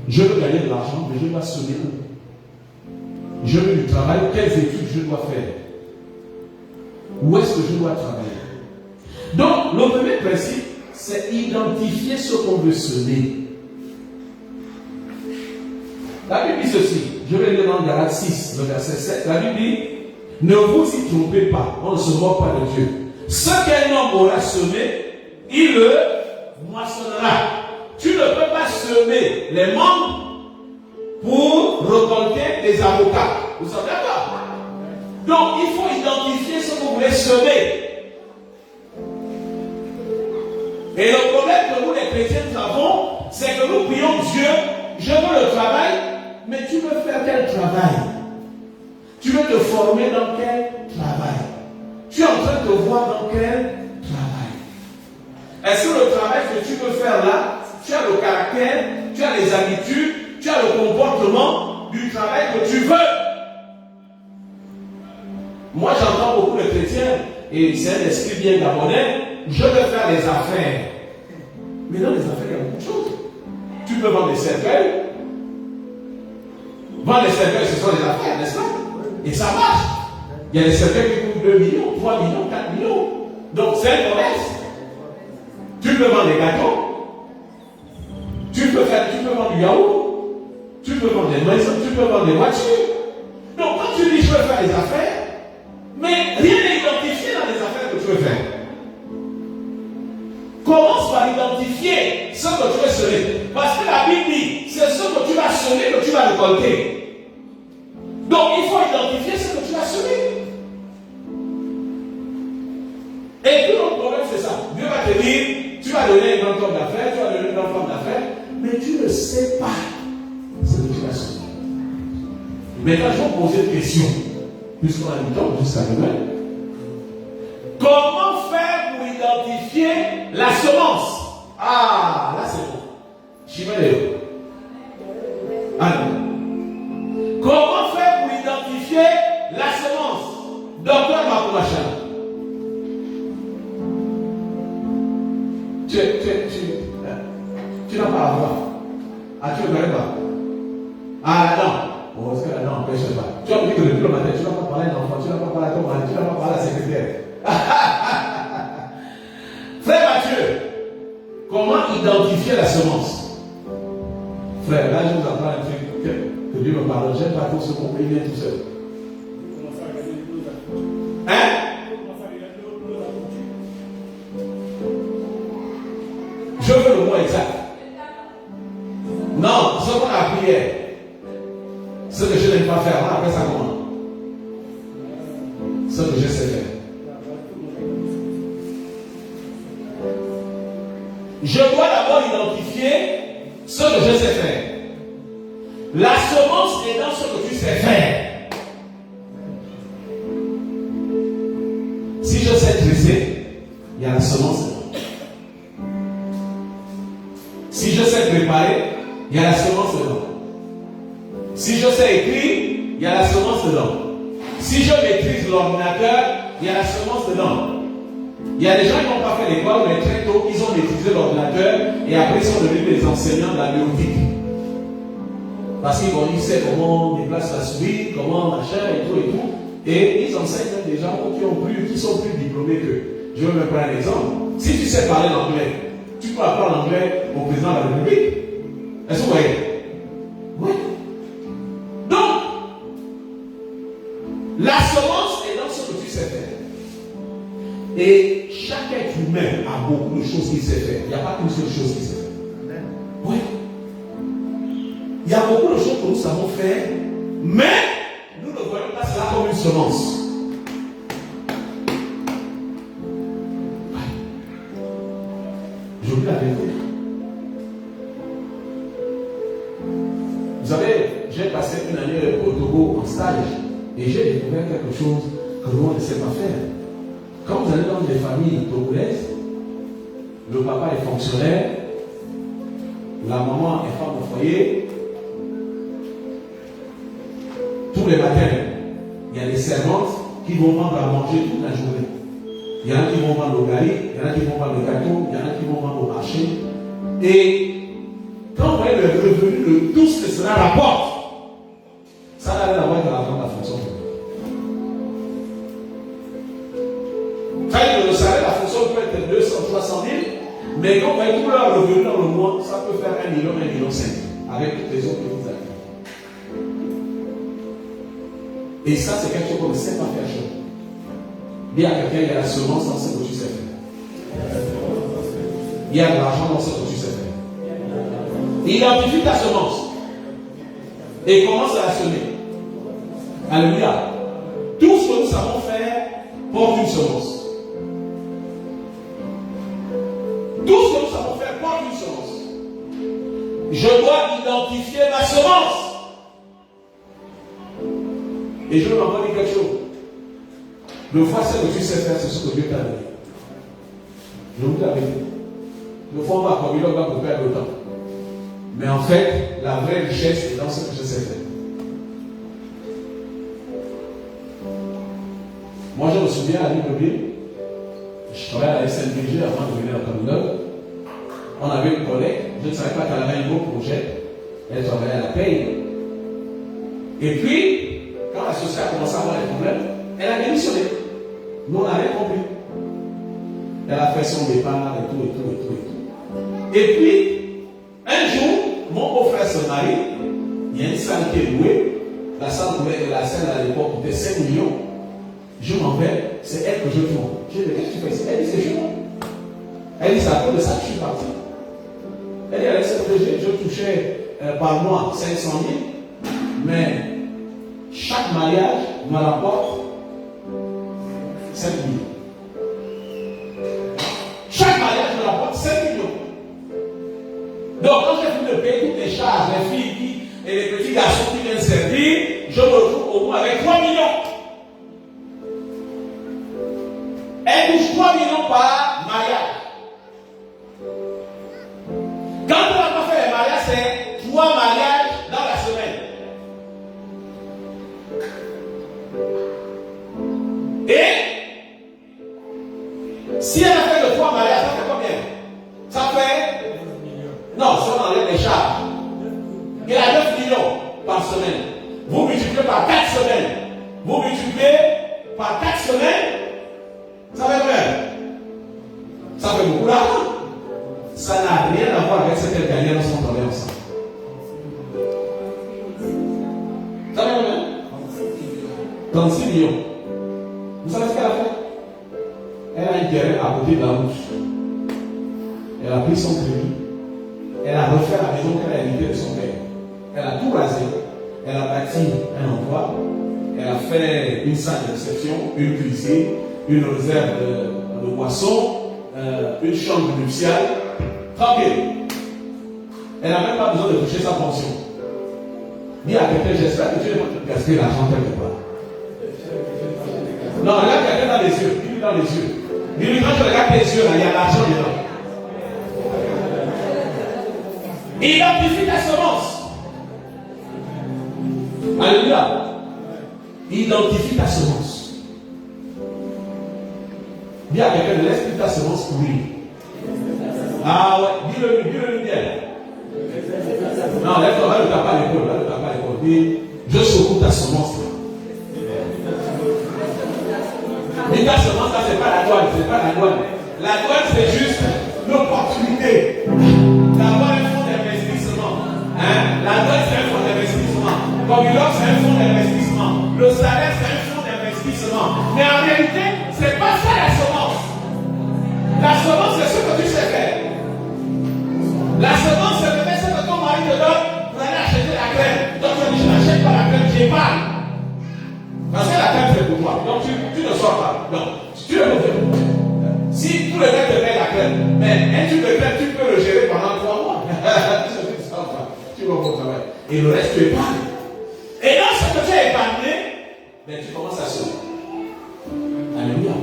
Je veux gagner de l'argent, mais je dois semer où? Je veux du travail, quelles études je dois faire? Où est-ce que je dois travailler? Donc, le premier principe, c'est identifier ce qu'on veut semer. La Bible dit ceci, je vais lire dans Galates 6, le verset 7. La Bible dit, ne vous y trompez pas, on ne se moque pas de Dieu. Ce qu'un homme aura semé, il le moissonnera. Tu ne peux pas semer les membres pour récolter des avocats. Vous savez pas? Donc, il faut identifier ce que vous voulez semer. Et le problème que nous, les chrétiens, nous avons, c'est que nous prions Dieu, je veux le travail, mais tu veux faire quel travail? Tu veux te former dans quel travail? Tu es en train de voir dans quel travail? Est-ce que le travail que tu veux faire là, tu as le caractère, tu as les habitudes, tu as le comportement du travail que tu veux? Moi, j'entends beaucoup de chrétiens, et c'est un esprit bien gabonais, je veux faire les affaires. Mais dans les affaires, il y a beaucoup de choses. Tu peux vendre des cercueils. Vendre des cercueils, ce sont des affaires, n'est-ce pas? Et ça marche. Il y a des cercueils qui coûtent 2 millions, 3 millions, 4 millions. Donc c'est un commerce. Tu peux vendre des gâteaux. Tu peux vendre du yaourt. Tu peux vendre des maisons, tu peux vendre des voitures. Donc quand tu dis je veux faire les affaires, mais rien n'est identifié dans les affaires que tu veux faire. Commence par identifier ce que tu veux semer. Parce que la Bible dit, c'est ce que tu vas semer que tu vas récolter. Donc il faut identifier ce que tu vas semer. Et tout notre problème c'est ça. Dieu va te dire, tu vas donner un grand homme d'affaires, tu vas donner une grande femme d'affaires, mais tu ne sais pas ce que tu vas semer. Maintenant je vais vous poser une question, puisqu'on a du temps jusqu'à demain. Comment faire pour identifier la semence? Ah, là c'est bon. Chiméléo. Allez. Comment faire pour identifier la semence? Docteur Makoumachan. Tu n'as pas à voir. Ah, tu ne connais pas? Ah, non. Bon, parce que là, non, je ne sais pas. Tu as dit que depuis le matin, tu n'as pas parlé d'enfant, tu n'as pas parlé à ton mari, tu n'as pas parlé à la secrétaire. Frère Mathieu, comment identifier la semence? Frère, là je vous apprends un truc que Dieu me parle. J'aime pas tout ce qu'on peut bien tout seul. Hein? Je veux le mot exact. Non, ce qu'on a appris hier, ce que je n'aime pas faire, on appelle ça comment? Ce que je sais faire. Je dois d'abord identifier ce que je sais faire. La semence est dans ce que tu sais faire. Si je sais dresser, il y a la semence dedans. Si je sais préparer, il y a la semence dedans. Si je sais écrire, il y a la semence dedans. Si je maîtrise l'ordinateur, il y a la semence dedans. Il y a des gens qui n'ont pas fait l'école, mais très tôt, ils ont maîtrisé l'ordinateur et après ils sont devenus des enseignants de la bureautique. Parce qu'ils savent comment on déplace la souris, comment machin et tout. Et ils enseignent même des gens qui sont plus diplômés qu'eux. Je vais me prendre un exemple. Si tu sais parler l'anglais, tu peux apprendre l'anglais au président de la République. Est-ce que vous voyez? Oui. Donc, la semence est dans ce que tu sais faire. Et chaque être humain a beaucoup de choses qu'il sait faire. Il n'y a pas qu'une seule chose qu'il sait faire. Oui. Il y a beaucoup de choses que nous savons faire, mais nous ne voyons pas cela comme une semence. Je vous dis la vérité. Vous savez, j'ai passé une année au Togo en stage et j'ai découvert quelque chose que nous on ne sait pas faire. Quand vous allez dans des familles togolaises, le papa est fonctionnaire, la maman est femme au foyer. Tous les matins, il y a des servantes qui vont vendre à manger toute la journée. Il y en a qui vont vendre au gari, il y en a qui vont vendre le gâteau, il y en a qui vont vendre au marché. Et quand vous voyez le revenu de tout ce que cela rapporte, ça n'a rien à voir avec l'argent de la fonction publique. Le salaire de la fonction peut être 200, 300 000, mais quand vous voyez tout leur revenu dans le mois, ça peut faire 1 million, 1,5 million, avec toutes les autres que vous avez. Et ça, c'est quelque chose qu'on ne sait pas faire. Dis à quelqu'un, il y a la semence dans ce que tu sais faire. Il y a de l'argent dans ce que tu sais faire. Identifie ta semence et commence à la semer. Alléluia. Tout ce que nous savons faire porte une semence. Tout ce que nous savons faire porte une semence. Je dois identifier ma semence. Et je vais m'en dire quelque chose. Le fois, ce que tu sais faire, c'est ce que Dieu t'a donné. Je vous l'avais dit. Le fois, on va comme il va pour perdre le temps. Mais en fait, la vraie richesse est dans ce que je sais faire. Moi, je me souviens à l'Île, je travaillais à la SNPG avant de venir à Communauté. On avait une collègue, je ne savais pas qu'elle avait un gros projet. Elle travaillait à la paye. Et puis, quand la société a commencé à avoir des problèmes, elle a démissionné. Nous, on n'avait compris. Elle a fait son départ et tout. Et puis, un jour, mon beau-frère se marie. Il y a une salle qui est louée. La salle à l'époque coûtait 5 millions. Je m'en vais, c'est elle que je trouve. Je dis, qu'est-ce que tu fais ici? Elle dit, c'est chez moi. Elle dit, c'est à cause de ça que je suis parti. Elle dit, à la SNPG, je touchais par mois 500 000. Mais chaque mariage me rapporte 5 millions. Chaque mariage me rapporte 5 millions. Donc, quand j'ai fini de payer toutes les charges, les filles et les petits garçons qui viennent servir, je me retrouve au moins avec 3 millions. Elle touche 3 millions par mariage. Quand on n'a pas fait les mariages, c'est 3 mariages dans la semaine. Et si elle a fait le 3 mariages, ça fait combien? Ça fait... Non, ça on enlève les charges. Il a 9 millions par semaine. Vous multipliez par 4 semaines. Vous multipliez par 4 semaines. Ça fait combien? Ça fait beaucoup d'argent. Ça n'a rien à voir avec ce qu'elle gagnait dans son travail ensemble. Ça fait combien? 36 millions. Vous savez ce qu'elle a fait? Elle a un terrain à côté de la route. Elle a pris son crédit. Elle a refait la maison qu'elle a héritée de son père. Elle a tout rasé. Elle a bâti un endroit. Elle a fait une salle de réception, une cuisine, une réserve de boissons, une chambre nuptiale. Tranquille. Elle n'a même pas besoin de toucher sa pension. Dis à quelqu'un, j'espère que tu n'es pas de gaspiller l'argent quelque part. Non, regarde quelqu'un dans les yeux. Dis-lui dans les yeux. Dis-lui, quand tu regardes tes yeux, là, il y a l'argent dedans. Identifie ta semence. Alléluia. Identifie ta semence. Dis à quelqu'un, laisse plus ta semence pourrir. Ah ouais, dis-le bien. Non, lève-toi, va le taper à l'épaule, Dis, je secoue ta semence là. Mais ta semence là, c'est pas la douane, La douane, c'est juste l'opportunité d'avoir un fonds d'investissement. La douane, c'est un fonds d'investissement. Communauté, c'est un fonds d'investissement. Le salaire, c'est un fonds d'investissement. Mais en réalité, c'est pas ça la semence. La semence, c'est ce que tu sais faire. La semence, c'est peut-être ce que ton mari te donne pour aller acheter la crème. Donc, tu dis, je n'achète pas la crème, j'épargne. Parce que la crème, c'est pour toi. Donc, tu ne sors pas. Non, tu le fais. Si tout le monde te met la crème, mais un tube de crème, tu peux le gérer pendant 3 mois. Tu vas au travail. Et le reste, tu épargnes. Et dans ce que tu as épargné, ben, tu commences à sauver. Alléluia.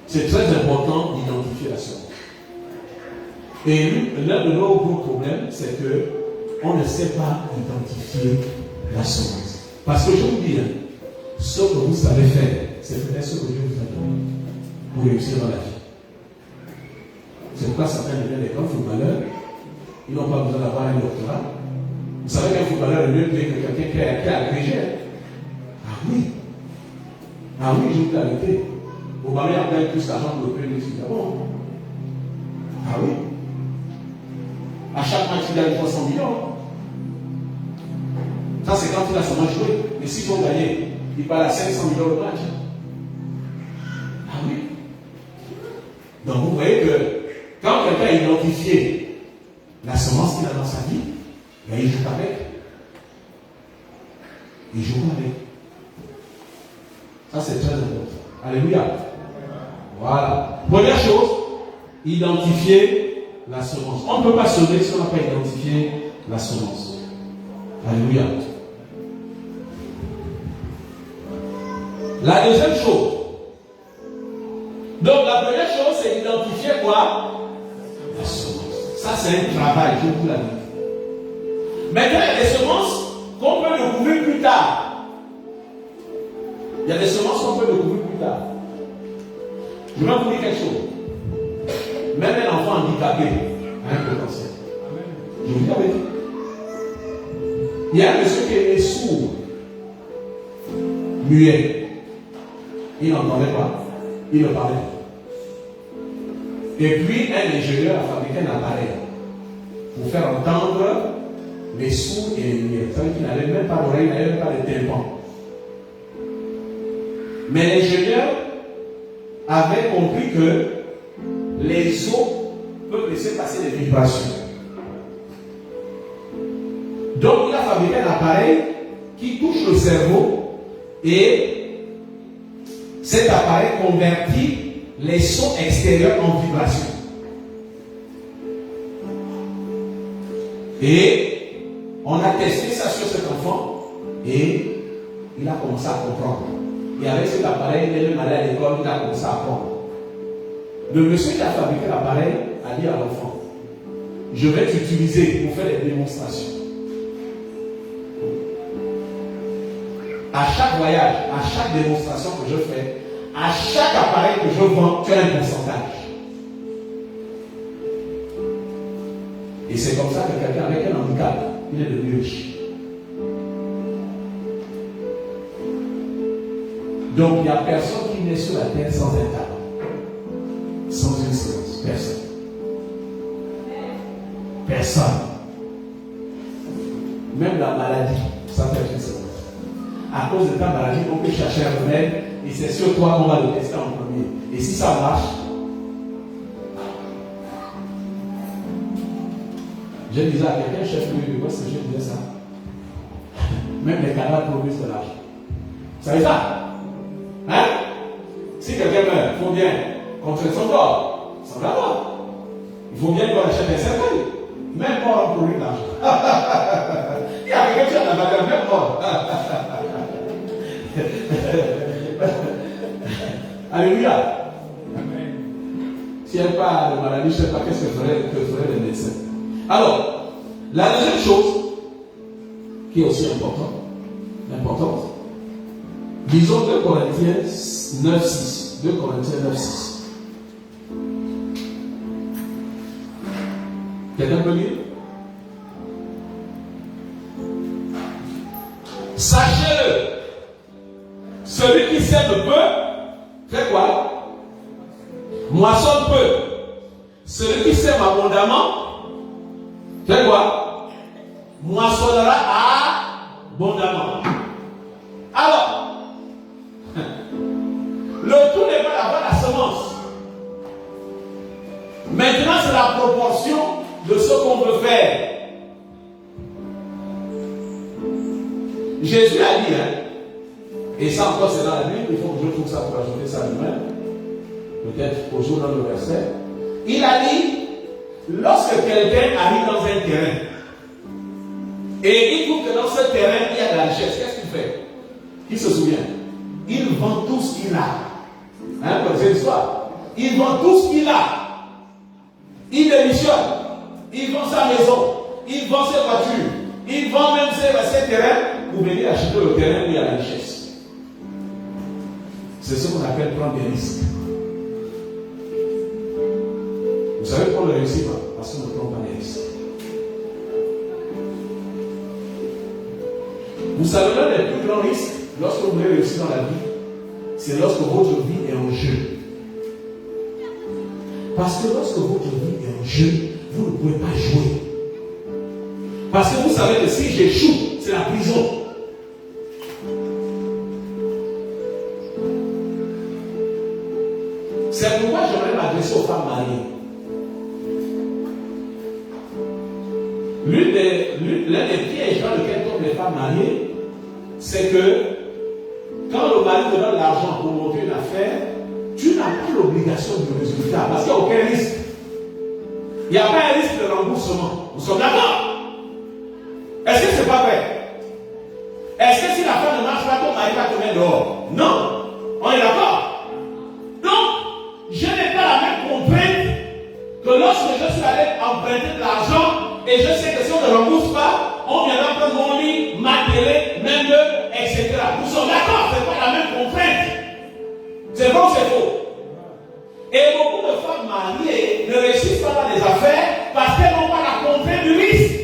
C'est très important d'identifier la semence. Et l'un de nos gros problèmes, c'est que on ne sait pas identifier la semence. Parce que je vous dis, Ce que vous savez faire, c'est peut-être ce que Dieu vous a donné pour réussir dans la vie. C'est pourquoi certains deviennent des grands footballeurs. Ils n'ont pas besoin d'avoir un doctorat. Vous savez qu'un footballeur est mieux payé que quelqu'un qui a agrégé. Ah oui. Ah oui, je vous l'ai arrêté. Aubameyang gagne plus d'argent que le premier du Gabon. Ah oui. À chaque match, il gagne 300 millions. Ça, c'est quand il a seulement joué. Mais s'ils vont gagner, il parle à 500 millions le match. Ah oui. Donc vous voyez que quand quelqu'un a identifié la semence qu'il a dans sa vie, ben, il joue avec. Il joue avec. Ça, c'est très important. Alléluia. Voilà. Première chose, identifier la semence. On ne peut pas semer si on n'a pas identifié la semence. Alléluia. La deuxième chose. Donc, la première chose, c'est identifier quoi? La semence. Ça, c'est un travail, je vous l'avais dit. Maintenant, il y a des semences qu'on peut découvrir plus tard. Il y a des semences qu'on peut découvrir plus tard. Je vais vous dire quelque chose. Même un enfant handicapé a un potentiel. Je vous dis avec vous. Il y a un monsieur qui est sourd, muet. Il n'entendait pas, il ne parlait pas. Et puis, un ingénieur a fabriqué un appareil pour faire entendre les sourds et les muets. C'est-à-dire qu'il n'avait même pas d'oreille, il n'avait même pas de tympan. Mais l'ingénieur avait compris que les os peuvent laisser passer des vibrations. Donc, il a fabriqué un appareil qui touche le cerveau et cet appareil convertit les sons extérieurs en vibrations. Et on a testé ça sur cet enfant et il a commencé à comprendre. Et avec cet appareil, il est même allé à l'école, il a commencé à apprendre. Le monsieur qui a fabriqué l'appareil a dit à l'enfant, je vais t'utiliser pour faire des démonstrations. À chaque voyage, à chaque démonstration que je fais, à chaque appareil que je vends, tu as un pourcentage. Et c'est comme ça que quelqu'un avec un handicap, il est devenu riche. Donc il n'y a personne qui naît sur la terre sans un talent, sans une séance. Personne. Personne. Même la maladie, ça fait une séance. À cause de ta maladie, on peut chercher un remède et c'est sur toi qu'on va le tester en premier. Et si ça marche, je disais à quelqu'un, chef, où est-ce que je disais ça? Même les cadavres produisent de l'argent. Vous savez ça? Hein? Si quelqu'un meurt, il faut bien contrer son corps. Ça va pas. Il faut bien qu'on achète un cercueil. Même mort, on produit de l'argent. Il y a quelqu'un qui a la valeur, même mort. Alléluia. Si elle parle de maladie, je ne sais pas qu'est-ce que feraient les médecins. Alors, la deuxième chose qui est aussi importante, disons 2 Corinthiens 9:6. 2 Corinthiens 9:6. Quelqu'un peut lire? Sachez-le, celui qui sème peu, fait quoi? Moissonne peu. Celui qui sème abondamment, fait quoi? Moissonnera abondamment. Alors, le tout n'est pas d'avoir la semence. Maintenant, c'est la proportion de ce qu'on veut faire. Jésus a dit, et ça encore c'est dans la Bible, il faut que je trouve ça pour ajouter ça lui-même, peut-être au jour dans le verset. Il a dit, lorsque quelqu'un arrive dans un terrain, et il trouve que dans ce terrain, il y a de la richesse, qu'est-ce qu'il fait? Qui se souvient? Il vend tout ce qu'il a. Vous connaissez l'histoire? Il vend tout ce qu'il a. Il démissionne. Il vend sa maison. Il vend ses voitures. Il vend même ses terrains pour venir acheter le terrain où il y a la richesse. c'est ce qu'on appelle prendre des risques. Vous savez pourquoi on ne réussit pas? Parce qu'on ne prend pas des risques. Vous savez, l'un des plus grands risques, lorsque vous voulez réussir dans la vie, c'est lorsque votre vie est en jeu. Parce que lorsque votre vie est en jeu, vous ne pouvez pas jouer. Parce que vous savez que si j'échoue, c'est la prison. C'est pourquoi j'aimerais m'adresser aux femmes mariées. L'un des pièges dans lequel tombent les femmes mariées, c'est que quand le mari te donne l'argent pour monter une affaire, tu n'as pas l'obligation du résultat parce qu'il n'y a aucun risque. Il n'y a pas un risque de remboursement. Nous sommes d'accord? Est-ce que ce n'est pas vrai? Est-ce que si la femme ne marche pas, ton mari va te mettre dehors? Non. On est d'accord? Donc, je n'ai pas la même contrainte que lorsque je suis allé emprunter de l'argent et je sais que si on ne rembourse pas, on viendra prendre mon lit, ma télé, même l'œuvre, etc. Nous sommes d'accord, ce n'est pas la même contrainte. C'est bon, c'est faux. Et beaucoup de femmes mariées ne réussissent pas dans les affaires parce qu'elles n'ont pas la contrainte du risque.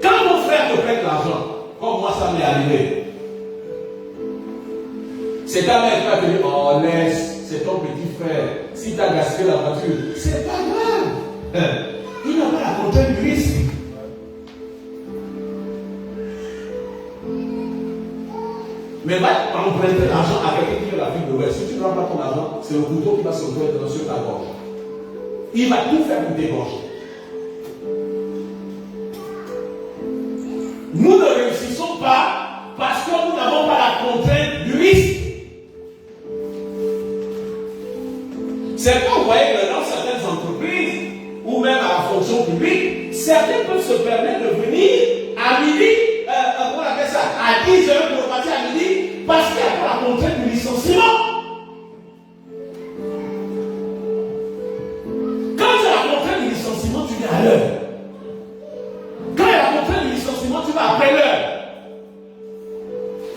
Quand mon frère te prête l'argent, comme moi ça m'est arrivé, c'est ta mère qui va te dire, oh laisse, c'est ton petit frère, si tu as gaspillé la voiture, c'est pas grave. Il n'a pas la contrainte du risque. Mais va emprunter l'argent à quelqu'un qui est la vie de l'Ouest. Si tu ne rends pas ton argent, c'est le couteau qui va se retrouver sur ta gorge. Il va tout faire pour dégorger. Nous ne réussissons pas parce que nous n'avons pas la contrainte du risque. C'est quand vous voyez que dans certaines entreprises, ou même à la fonction publique, certains peuvent se permettre de venir à midi, on appelle ça, à 10 heures pour repartir à midi, parce qu'il n'y a pas la contrainte du licenciement. Quand il y a la contrainte du licenciement, tu viens à l'heure. Quand il y a la contrainte du licenciement, tu vas après l'heure.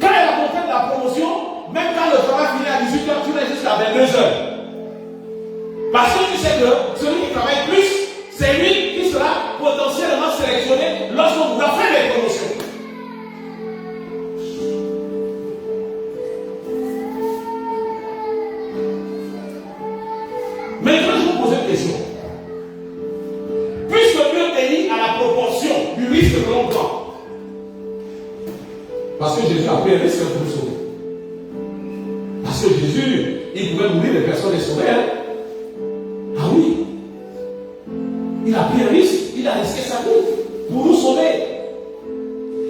Quand il y a la contrainte de la promotion, même quand le travail finit à 18h, tu viens jusqu'à 22h. Parce que tu sais que celui qui travaille plus, c'est lui qui sera potentiellement sélectionné lorsqu'on voudra faire les promotions. Maintenant, je vous pose une question. Puisque Dieu bénit à la proportion du risque que l'on prend, parce que Jésus a pris un risque pour nous sauver. Parce que Jésus, il pouvait mourir, les personnes les sauver. Ah oui. Il a pris un risque, il a risqué sa vie pour nous sauver.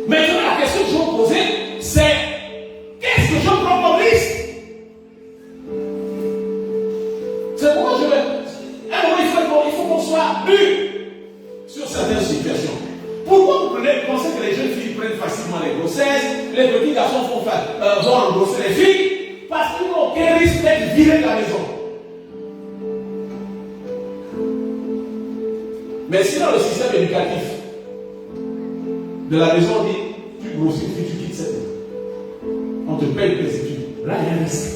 Maintenant, la question que je vais vous poser, c'est qu'est-ce que je prends comme risque? C'est pourquoi je vais. À un moment, il faut qu'on soit dur sur certaines situations. Pourquoi vous pensez que les jeunes filles prennent facilement les grossesses, les petits garçons vont engrosser les filles? Parce qu'ils n'ont aucun risque d'être virés de la maison. Mais si dans le système éducatif de la maison, on dit tu grossis, tu quittes cette maison, on te paye tes études, là il y a un risque.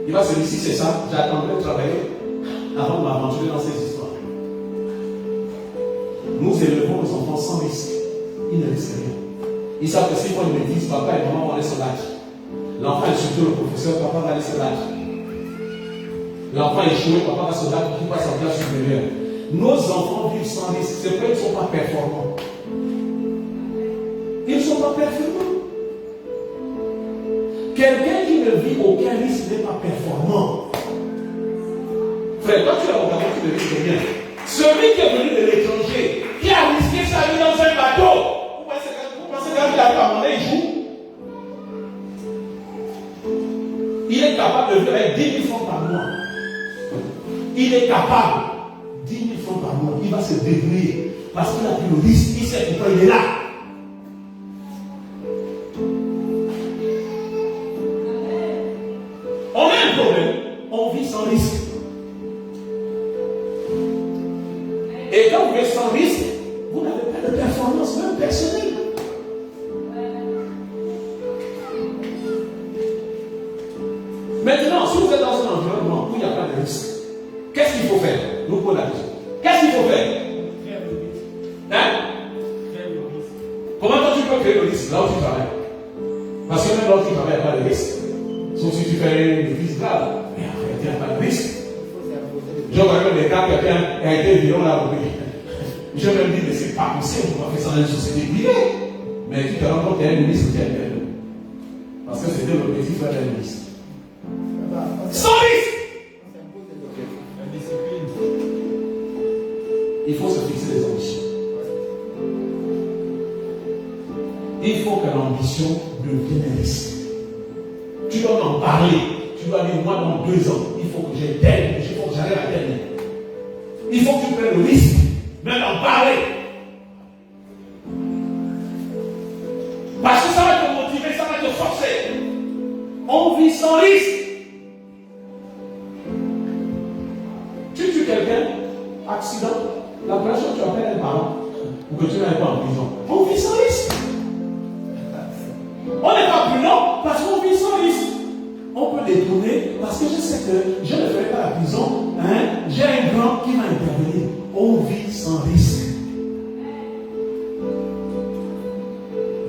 Il va se dire si c'est ça, j'attendrai de travailler avant de m'aventurer dans ces histoires. Nous élevons nos enfants sans risque. Ils ne risquent rien. Ils savent que s'ils font une bêtise, papa et maman vont aller se battre. L'enfant insulte le professeur, papa va aller se battre. L'enfant est échoué, papa va se battre pour qu'il passe en classe supérieure. Nos enfants vivent sans risque. C'est vrai qu'ils ne sont pas performants. Ils ne sont pas performants. Quelqu'un qui ne vit aucun risque n'est pas performant. Frère, quand tu es avocat, tu ne risques rien. Celui qui est venu de l'étranger, qui a risqué sa vie dans un bateau, vous pensez qu'il a pu abandonner, il joue? Il est capable de vivre avec 10 000 francs par mois. Il est capable. 10 000 francs par mois. Il va se débrouiller. Parce qu'il a pris le risque. Il sait pourquoi il est là. On a un problème. On vit sans risque. Et quand vous vivez sans risque, vous n'avez pas de performance, même personnelle. Maintenant, si vous êtes dans un environnement où il n'y a pas de risque, qu'est-ce qu'il faut faire? Nous posons la question. Qu'est-ce qu'il faut faire? Hein? Comment toi tu peux créer le risque là où tu travailles? Parce que même là où tu travailles, il n'y a pas de risque. Sauf si tu fais une crise grave. Mais en fait, il n'y a pas de risque. Je vois même des cas qui a été violent là où je me dis, mais c'est pas possible, on va faire ça dans une société privée. Mais tu te rends compte qu'il y a une ministre qui a perdu. Parce que c'était l'objectif de la ministre. Sans risque! Il faut se fixer des ambitions. Il faut que l'ambition devienne un risque. Tu dois en parler. Tu dois dire, moi, dans 2 ans, il faut que j'ai tel, il faut que j'arrive à tel. Il faut que tu prennes le risque, même d'en parler. Parce que ça va te motiver, ça va te forcer. On vit sans risque. Tu tues quelqu'un, accident, la première chose que tu appelles un parent, ou que tu n'ailles pas en prison. On vit sans risque. On n'est pas prudent parce qu'on vit sans risque. On peut détourner parce que je sais que je ne ferai pas la prison. Hein? J'ai un grand qui va intervenir. On vit sans risque.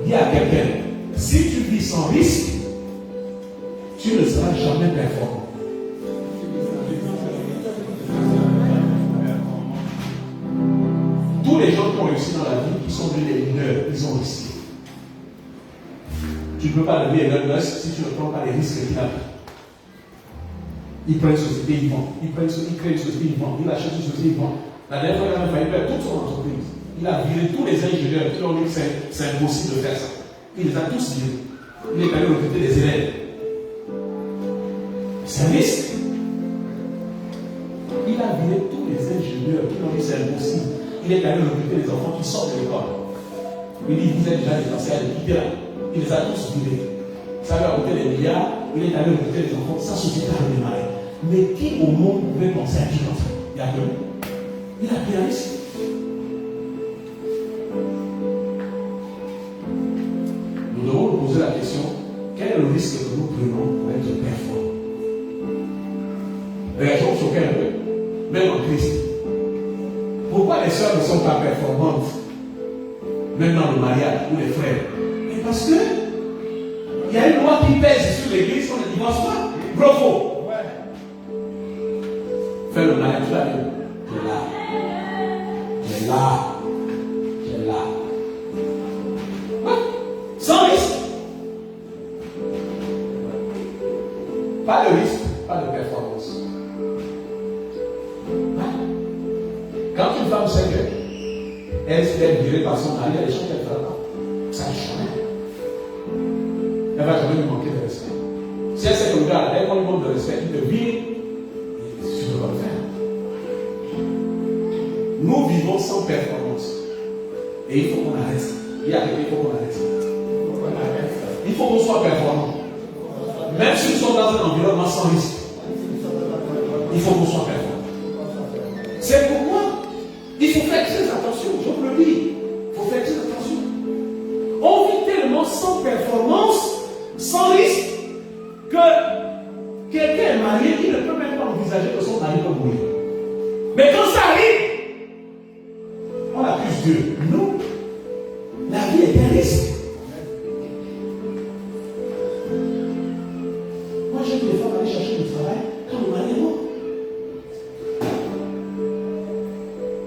Dis à quelqu'un, si tu vis sans risque, tu ne seras jamais performant. Tous les gens qui ont réussi dans la vie, qui sont devenus des leaders, ils ont risqué. Tu ne peux pas devenir Elon Musk si tu ne prends pas les risques qu'il a pris. Il prend une société, il vend. Il crée une société, il vend. Il achète une société, il vend. La dernière fois, il a failli perdre toute son entreprise. Il a viré tous les ingénieurs qui ont dit que c'est impossible de faire ça. Il les a tous virés. Il est allé recruter des élèves. C'est un risque. Il a viré tous les ingénieurs qui ont dit que c'est impossible. Il est allé recruter les enfants qui sortent de l'école. Il dit, vous êtes déjà dépassé à l'équité là. Il les a tous virés. Ça lui a coûté des milliards. Il est allé recruter les enfants. Sa société a redémarré. Mais qui au monde pouvait penser à qui comme ça? Il y a que lui. Il a pris un risque. Nous devons nous poser la question, quel est le risque que nous prenons pour être performants? Réageons sur quel peu, même en Christ. Pourquoi les sœurs ne sont pas performantes, même dans le mariage ou les frères? Mais parce que il y a une loi qui pèse sur l'église qu'on ne divorce pas. Bravo! Fais le mariage, tu vas dire, tu es là. Ouais. Sans risque. Pas de risque, pas de performance. Quand une femme sait qu'elle se fait virer par son mari, il y a des choses qu'elle ne fera pas. Ça ne change rien. Elle ne va jamais lui manquer de respect. Si elle sait que le gars, elle lui manque de respect, il te vire, tu ne peux pas le faire. Nous vivons sans performance. Et il faut qu'on arrête. Il y a quelqu'un, il faut qu'on arrête. Il faut qu'on soit performant. Même si nous sommes dans un environnement sans risque, il faut qu'on soit performant. C'est pourquoi il faut faire très attention. Je vous le dis. Il faut faire très attention. On vit tellement sans performance, sans risque, que quelqu'un est marié, il ne peut même pas envisager que son mari peut mourir. Mais quand ça arrive, on accuse Dieu. Nous, la vie est un risque. Moi, j'ai vu les femmes aller chercher du travail quand le mari est mort.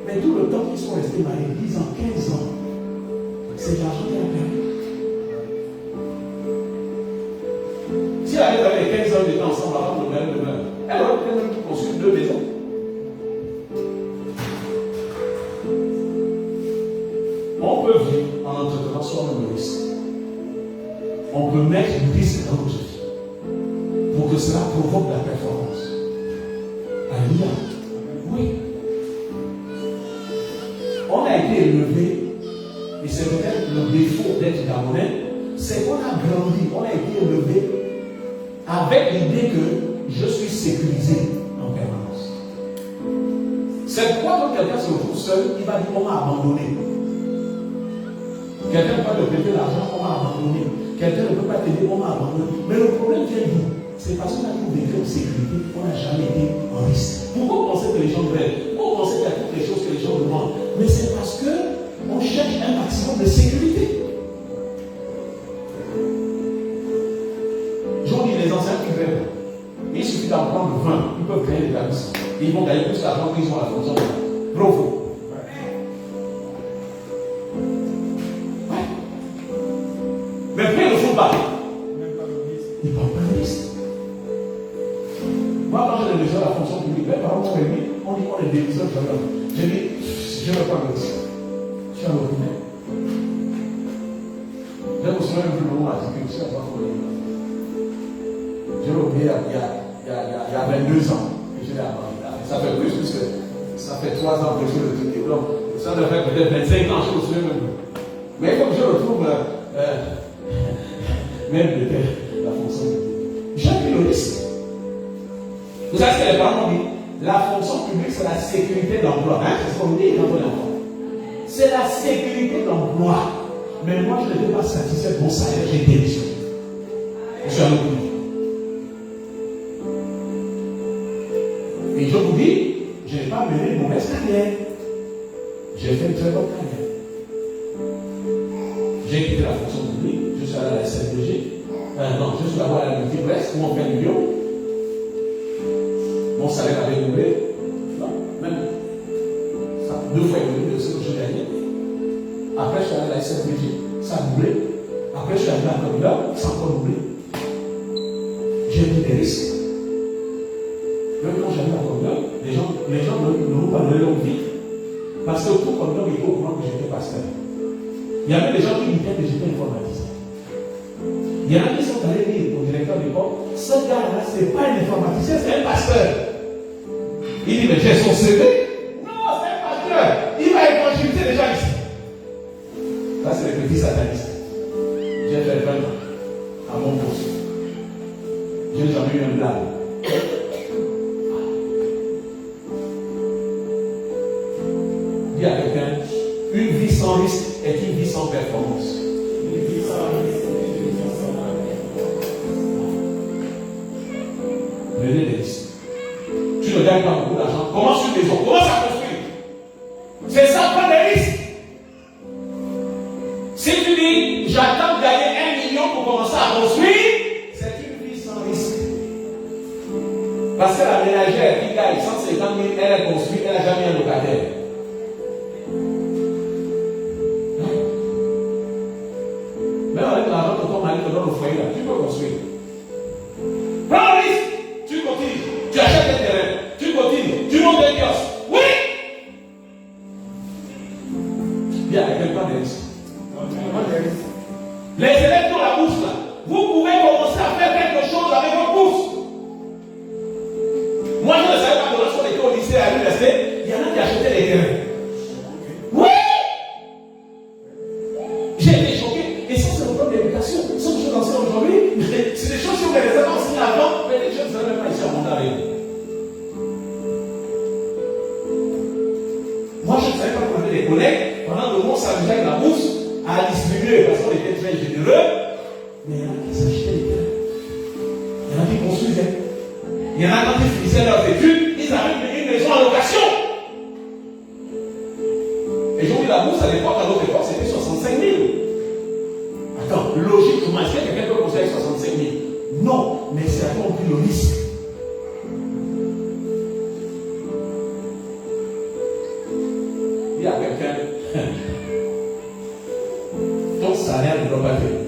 Mais tout le temps qu'ils sont restés mariés, 10 ans, 15 ans, c'est l'argent qu'elle a perdu. Si elle avait travaillé 15 ans de temps ensemble avant de mari meurt, elle aurait peut-être construit 2 maisons. On peut vivre en entretenant soi-même le risque. On peut mettre du risque dans notre vie pour que cela provoque la performance. Alléluia. Oui. On a été élevé, et c'est peut-être le défaut d'être Gabonais, c'est qu'on a grandi, on a été élevé avec l'idée que je suis sécurisé en permanence. C'est pourquoi quand quelqu'un se retrouve seul, il va dire on m'a abandonné. Quelqu'un ne peut pas te prêter l'argent, on m'a abandonné. Quelqu'un ne peut pas t'aider, on m'a abandonné. Mais le problème vient d'où? C'est parce qu'on a toujours vécu en sécurité, on n'a jamais été en risque. Pourquoi vous pensez que les gens rêvent? Pourquoi vous pensez qu'il y a toutes les choses que les gens demandent? Mais c'est parce qu'on cherche un maximum de sécurité. J'en dis les anciens qui rêvent. Il suffit d'en prendre 20, ils peuvent créer des établissements. Ils vont gagner plus d'argent qu'ils ont à la fonction. Bravo. Mais après, ils ne le font pas. Ils ne prennent pas de risque. Moi, quand j'ai déjà la fonction publique, mes parents m'ont réuni, on dit qu'on est démissionnaire. J'ai dit, je ne vais pas le risque. Je suis un ordinaire. J'ai me souviens du moment où on a dit que je suis à part pour les gens. J'ai oublié il y a 22 ans que je l'ai abandonné. Ça fait plus, puisque ça fait 3 ans que je suis le diplôme. Ça devrait faire peut-être 25 ans, je me souviens même. Mais comme je retrouve même peut-être la fonction publique, j'ai pris le risque. Vous savez ce que les parents ont dit? La fonction publique, c'est la sécurité d'emploi. Hein? C'est ce qu'on dit quand on est enfant. C'est la sécurité d'emploi. Mais moi, je n'étais pas satisfait de mon salaire, j'ai démissionné. Je suis à l'autre bout. Et je vous dis, je n'ai pas mené une mauvaise carrière. J'ai fait une très bonne carrière. J'ai quitté la fonction publique, je suis allé à la SFDG. Non, je suis allé à la multipresse où on fait million. Mon salaire avait doublé. Non, même ça, 2 fois évolué de ce que je gagnais. Après, je suis allé à la SFDG, ça a doublé. Après, je suis allé à la Communauté, ça a encore doublé. J'ai pris des risques. Même quand j'allais à la Communauté, les gens ne m'ont pas donné leur vie. Parce que tout Communauté était au courant que j'étais pasteur. Il y avait des gens qui me disaient que j'étais informaticien. Il y en a qui sont allés dire au directeur de l'école, ce gars-là, ce n'est pas un informaticien, c'est un pasteur. Il dit, mais j'ai son CV. Non, c'est un pasteur. Il va évangéliser les gens ici. Ça, c'est les petits satanistes. J'ai fait 20 ans à mon poste. Je n'ai jamais eu un blague. Dis à quelqu'un, une vie sans risque est une vie sans performance. Une vie sans risque est une vie sans performance. Prenez des risques. Tu ne gagnes pas beaucoup d'argent. Commence une maison. Commence à construire. C'est ça, prends des risques. Si tu dis, j'attends de gagner 1 million pour commencer à construire, c'est une vie sans risque. Parce que la ménagère qui gagne 150 000, elle a construit, elle n'a jamais un locataire. Même avec l'argent que ton mari te donne au foyer, là, tu peux construire. Prends le risque. Tu continues. Tu achètes un terrain. Tu continues. Tu montes des kiosques. Oui. Il y a quelqu'un de risque. Les élèves dans la bourse là, vous pouvez commencer à faire quelque chose avec votre bourse. Moi je ne savais pas que lorsqu'on était au lycée à l'université, il y en a qui achetaient les terrains. Oui! J'ai été choqué. Et ça c'est le problème d'éducation. Ce que je enseigne aujourd'hui, c'est des choses que vous les avez enseignées avant, mais les gens ne savaient même pas ici à Montaré. Moi je ne savais pas qu'on avait des collègues, pendant que l'on s'amusait avec la bourse, à distribuer parce qu'on était très généreux, mais il y en a qui s'achetaient des terrains. Il y en a qui construisaient. Il y en a quand ils finissaient leurs études, ils avaient une maison en location. Et j'ai oublié la bourse à l'époque, à notre époque, c'était 65 000. Attends, logiquement, est-ce que quelqu'un peut construire avec 65 000? Non, mais c'est à toi pris le risque. Il y a quelqu'un. Ton salaire ne doit pas te limiter.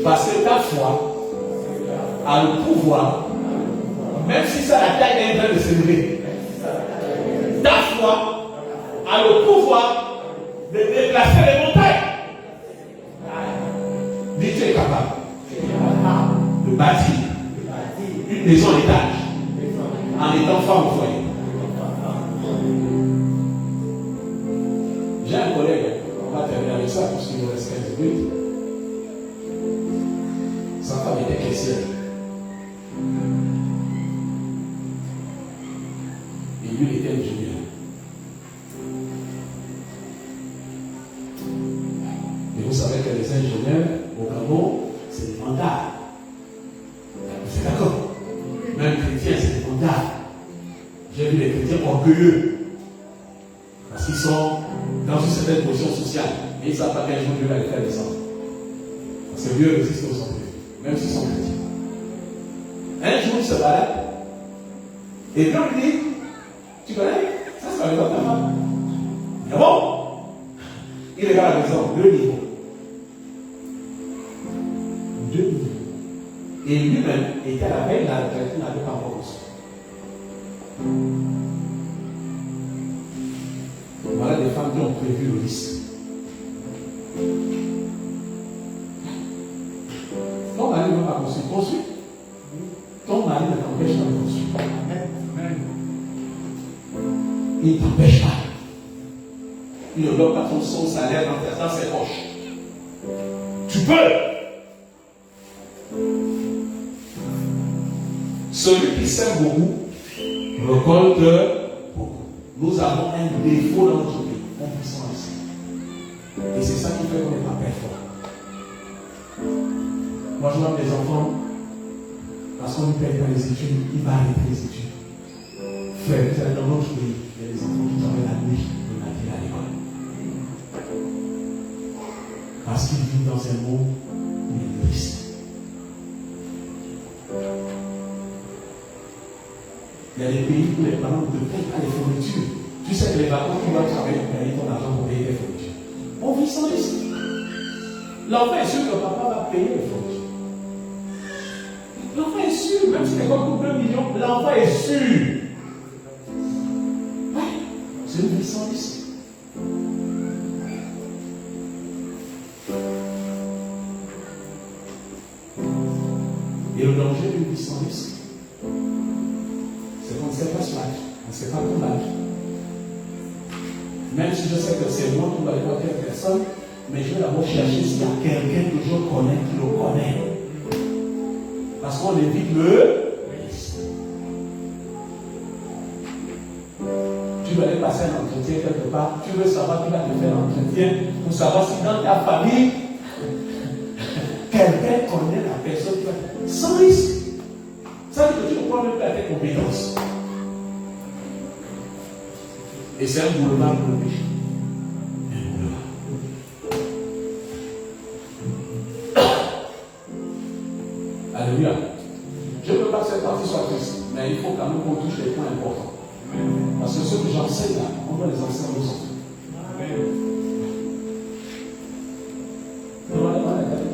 Parce que ta foi a le pouvoir, même si ça la taille est en train de s'élever, ta foi a le pouvoir de déplacer les montagnes. Dis tu es capable de bâtir une maison à étage en étant femme au foyer. J'ai un collègue, on va terminer avec ça parce qu'il nous reste 15 minutes. Sa femme était caissière. Et lui, il était ingénieur. Et vous savez que les ingénieurs, au Gabon, c'est des vandards. C'est d'accord. Même chrétiens, c'est des vandards. J'ai vu les chrétiens orgueilleux. Parce qu'ils sont dans une certaine position sociale. Et ils ne savent pas quel jour Dieu va les faire descendre. Parce que Dieu résiste aux orgueilleux, même s'ils sont chrétiens. Un jour, il se balade. Et puis on lui dit, tu connais? Ça, c'est pas le temps de ta femme. Ah bon? Il regarde la maison, 2 niveaux. 2 niveaux. Et lui-même était à la veille de la retraite, il n'avait pas encore reçu. Voilà des femmes qui ont prévu le risque. Ton mari ne va pas construire. Construis. Ton mari ne t'empêche pas de construire. Il ne t'empêche pas. Il ne bloque pas son salaire dans ses poches. Tu peux. Celui qui sème beaucoup récolte beaucoup. Nous avons un défaut dans notre pays. On vit sans risque. Et c'est ça qui fait qu'on n'est pas performant. Moi, je vois mes enfants, parce qu'on ne paye pas les études, il va arrêter les études. Frère, dans notre pays, il y a des enfants qui travaillent la nuit et la vie à l'école. Parce qu'ils vivent dans un monde où il y a des risques. Il y a des pays où les parents ne payent pas les fournitures. Tu sais que les vacances, tu dois travailler pour payer ton argent pour payer les fournitures. On vit sans risque. L'enfant est sûr que papa va payer les fournitures. L'enfant est sûr, même si l'école coûte 2 millions, l'enfant est sûr. Ouais, c'est une vie sans risque. Et le danger d'une vie sans risque, c'est qu'on ne sait pas son âge, on ne sait pas ton âge. Même si je sais que c'est moi qui vais aller voir telle personne, mais je vais d'abord chercher s'il y a quelqu'un que je connais qui le connaît. Parce qu'on évite le risque. Tu vas aller passer un entretien quelque part, tu veux savoir qui va te faire l'entretien pour savoir si dans ta famille, quelqu'un connaît la personne qui va te faire sans risque. Ça veut dire que tu ne prends même pas tes compétences. Et c'est un boulevard pour le péché. Un boulevard. Alléluia. Je ne veux pas que cette partie soit triste, mais il faut quand même qu'on touche les points importants. Parce que ceux que j'enseigne là, on doit les enseigner aux enfants.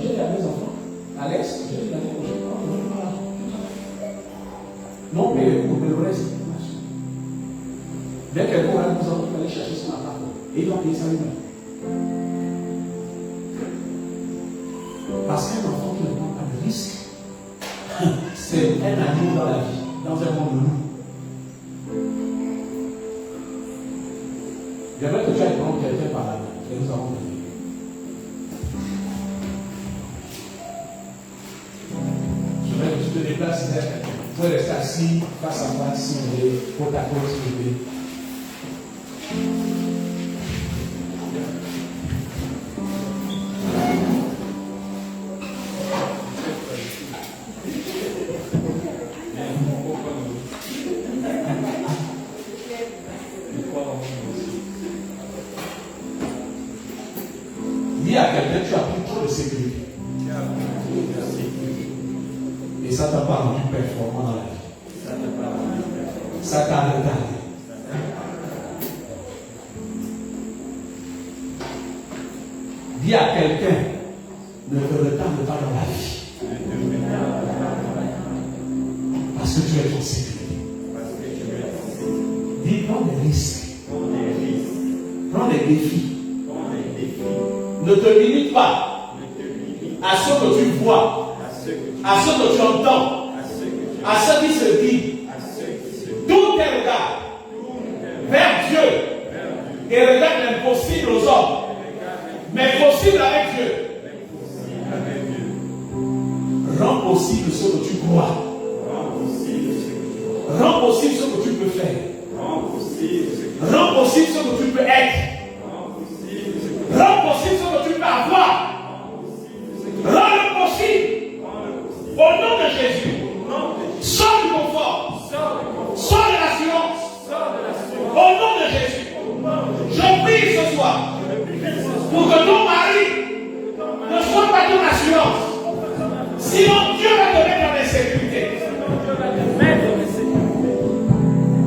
J'ai dit à mes enfants, Alex, j'ai dit l'année prochaine, non, mais le reste, dès qu'elle pourra nous allons aller chercher son appartement. Et il doit payer ça lui-même. Parce qu'un enfant qui ne prend pas de risque, c'est un animal dans la vie, dans un monde de loup. J'aimerais que tu ailles prendre quelqu'un par la main, et nous allons venir. Je veux que tu te déplaces vers quelqu'un. Vous pouvez rester assis, face à face, si vous voulez, côte à côte, si vous voulez. Dis à quelqu'un, tu as pris trop de sécurité. Et ça t'a pas rendu performant dans la vie. Ça t'a retardé. Dis à quelqu'un, ne te retarde pas dans la vie. Parce que tu es en sécurité. Dis, prends des risques. Prends des défis. Ne te limite pas à ce que tu vois, à ce que tu entends, à ce qui se dit. Tout tes regards vers Dieu et regarde l'impossible aux hommes, mais possible avec Dieu. Rends possible ce que tu crois. Rends possible ce que tu peux faire. possible ce que tu peux être. Rends possible ce que tu peux avoir. Rends-le possible. Au nom de Jésus. Sors du confort. Sors de l'assurance. Au nom de Jésus. Je prie ce soir pour que ton mari ne soit pas ton assurance. Sinon Dieu va te mettre dans l'insécurité.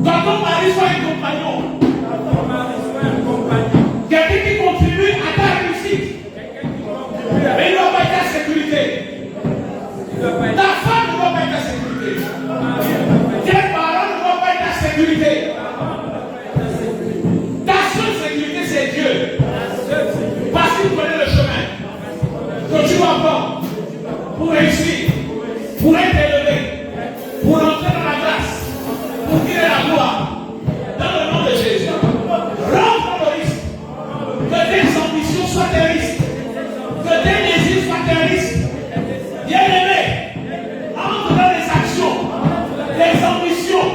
Quand ton mari soit un compagnon. Quelqu'un qui contribue à ta réussite. Mais il ne doit pas être en sécurité. Ta femme ne doit pas être en sécurité. Tes parents ne doivent pas être en sécurité. Ta seule sécurité, c'est Dieu. Parce qu'il connaît le chemin que tu vas prendre pour réussir, pour être élevé, pour entrer dans la grâce, pour tirer la gloire. Dans le nom de Jésus. Rentre dans le risque. Que tes ambitions soient tes risques. Que tes désirs soient tes risques. Bien-aimé, entre dans les actions, les ambitions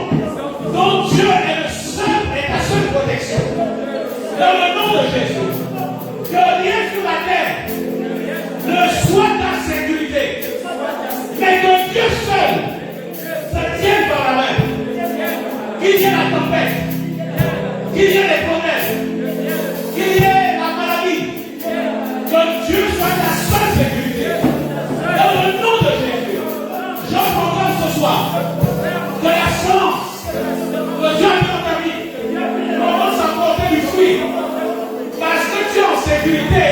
dont Dieu est le seul et la seule protection. Dans le nom de Jésus. Que rien sur la terre ne soit ta sécurité. Mais que Dieu seul se tienne par la main. Qu'il y ait la tempête. Qu'il y ait les problèmes. Qu'il y ait la maladie. Que Dieu soit ta seule sécurité. Dans le nom de Jésus. Je proclame ce soir que la semence que Dieu a mis dans ta vie commence à porter du fruit. Parce que tu es en sécurité.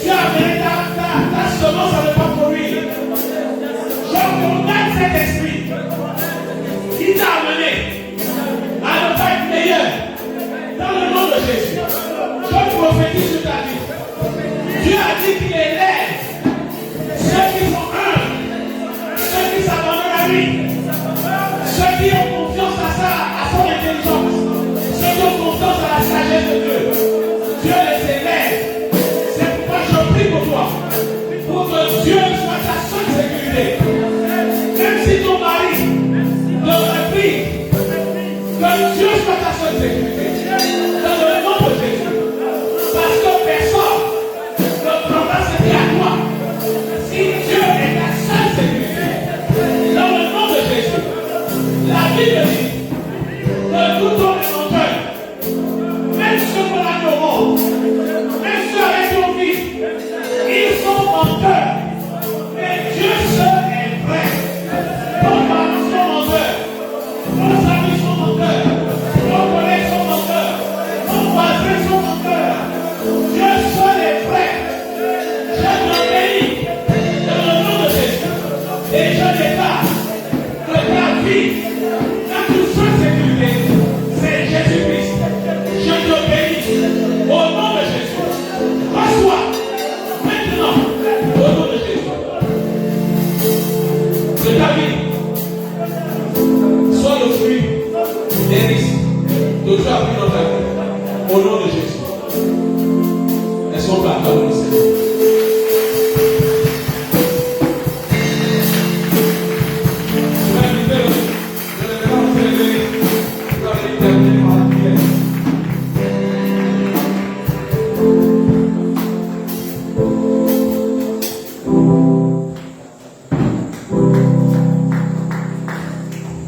Tu as amené ta semence à ne pas produire. Je condamne cet esprit qui t'a amené à ne pas être meilleur. Dans le nom de Jésus. Je prophétise sur ta vie. Dieu a dit qu'il élève ceux qui sont humbles, ceux qui s'abandonnent à lui, ceux qui ont confiance à son intelligence, ceux qui ont confiance à la sagesse de Dieu. Dieu les élève. C'est pourquoi je prie pour toi, pour que Dieu soit ta seule sécurité. Même si ton mari te replie, que Dieu soit ta seule sécurité. Dans le nom de Jésus. Parce que personne ne prendra ce qui est à toi. Si Dieu est ta seule sécurité. Dans le nom de Jésus. La Bible dit que tout homme est menteur. Même ceux qu'on a ignorants, même ceux avec qui on vit, ils sont menteurs. Mais Dieu seul est vrai. Nos parents sont menteurs. Nos amis sont menteurs. Nos collègues sont menteurs. Nos voisins sont menteurs. Dieu seul est vrai. Je t'obéis dans le nom de Jésus. Et je déclare que ta vie, ta toute seule sécurité, c'est Jésus-Christ. Je t'obéis au nom de Jésus. Reçois maintenant au nom de Jésus. Que ta vie soit le fruit des risques que tu as pris dans ta vie. Au nom de Jésus. Est-ce qu'on peut acclamer le Seigneur? Je vais inviter le révérend Frédéric pour aller terminer par la prière.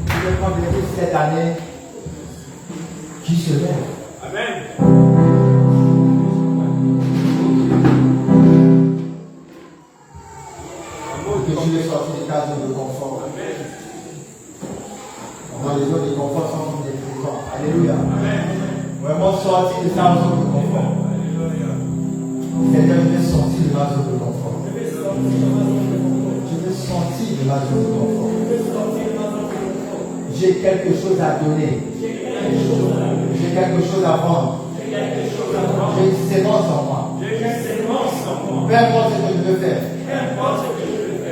Je vais prendre cette année qui se lève. Amen. Que tu es sorti des cases de confort. Dans les zones de confort sont comme des prisons. Alléluia. Vraiment sorti de ta zone de confort. Seigneur, je vais sortir de ma zone de confort. Je vais sortir de ma zone de confort. J'ai quelque chose à donner. J'ai quelque chose à vendre. J'ai une sémence en moi. Peu importe ce que je veux faire.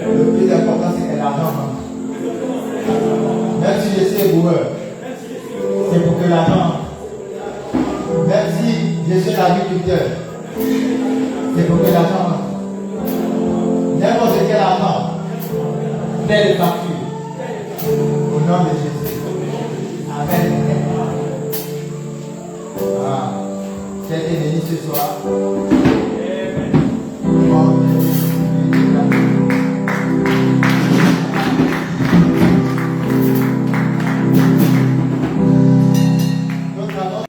Le plus important, c'est que l'argent manque. Même si je suis boueur, c'est pour que l'argent. Même si je suis l'agriculteur, c'est pour que l'argent manque. N'importe quel argent, paie les factures. Au nom de Jésus. Amen. ce soir.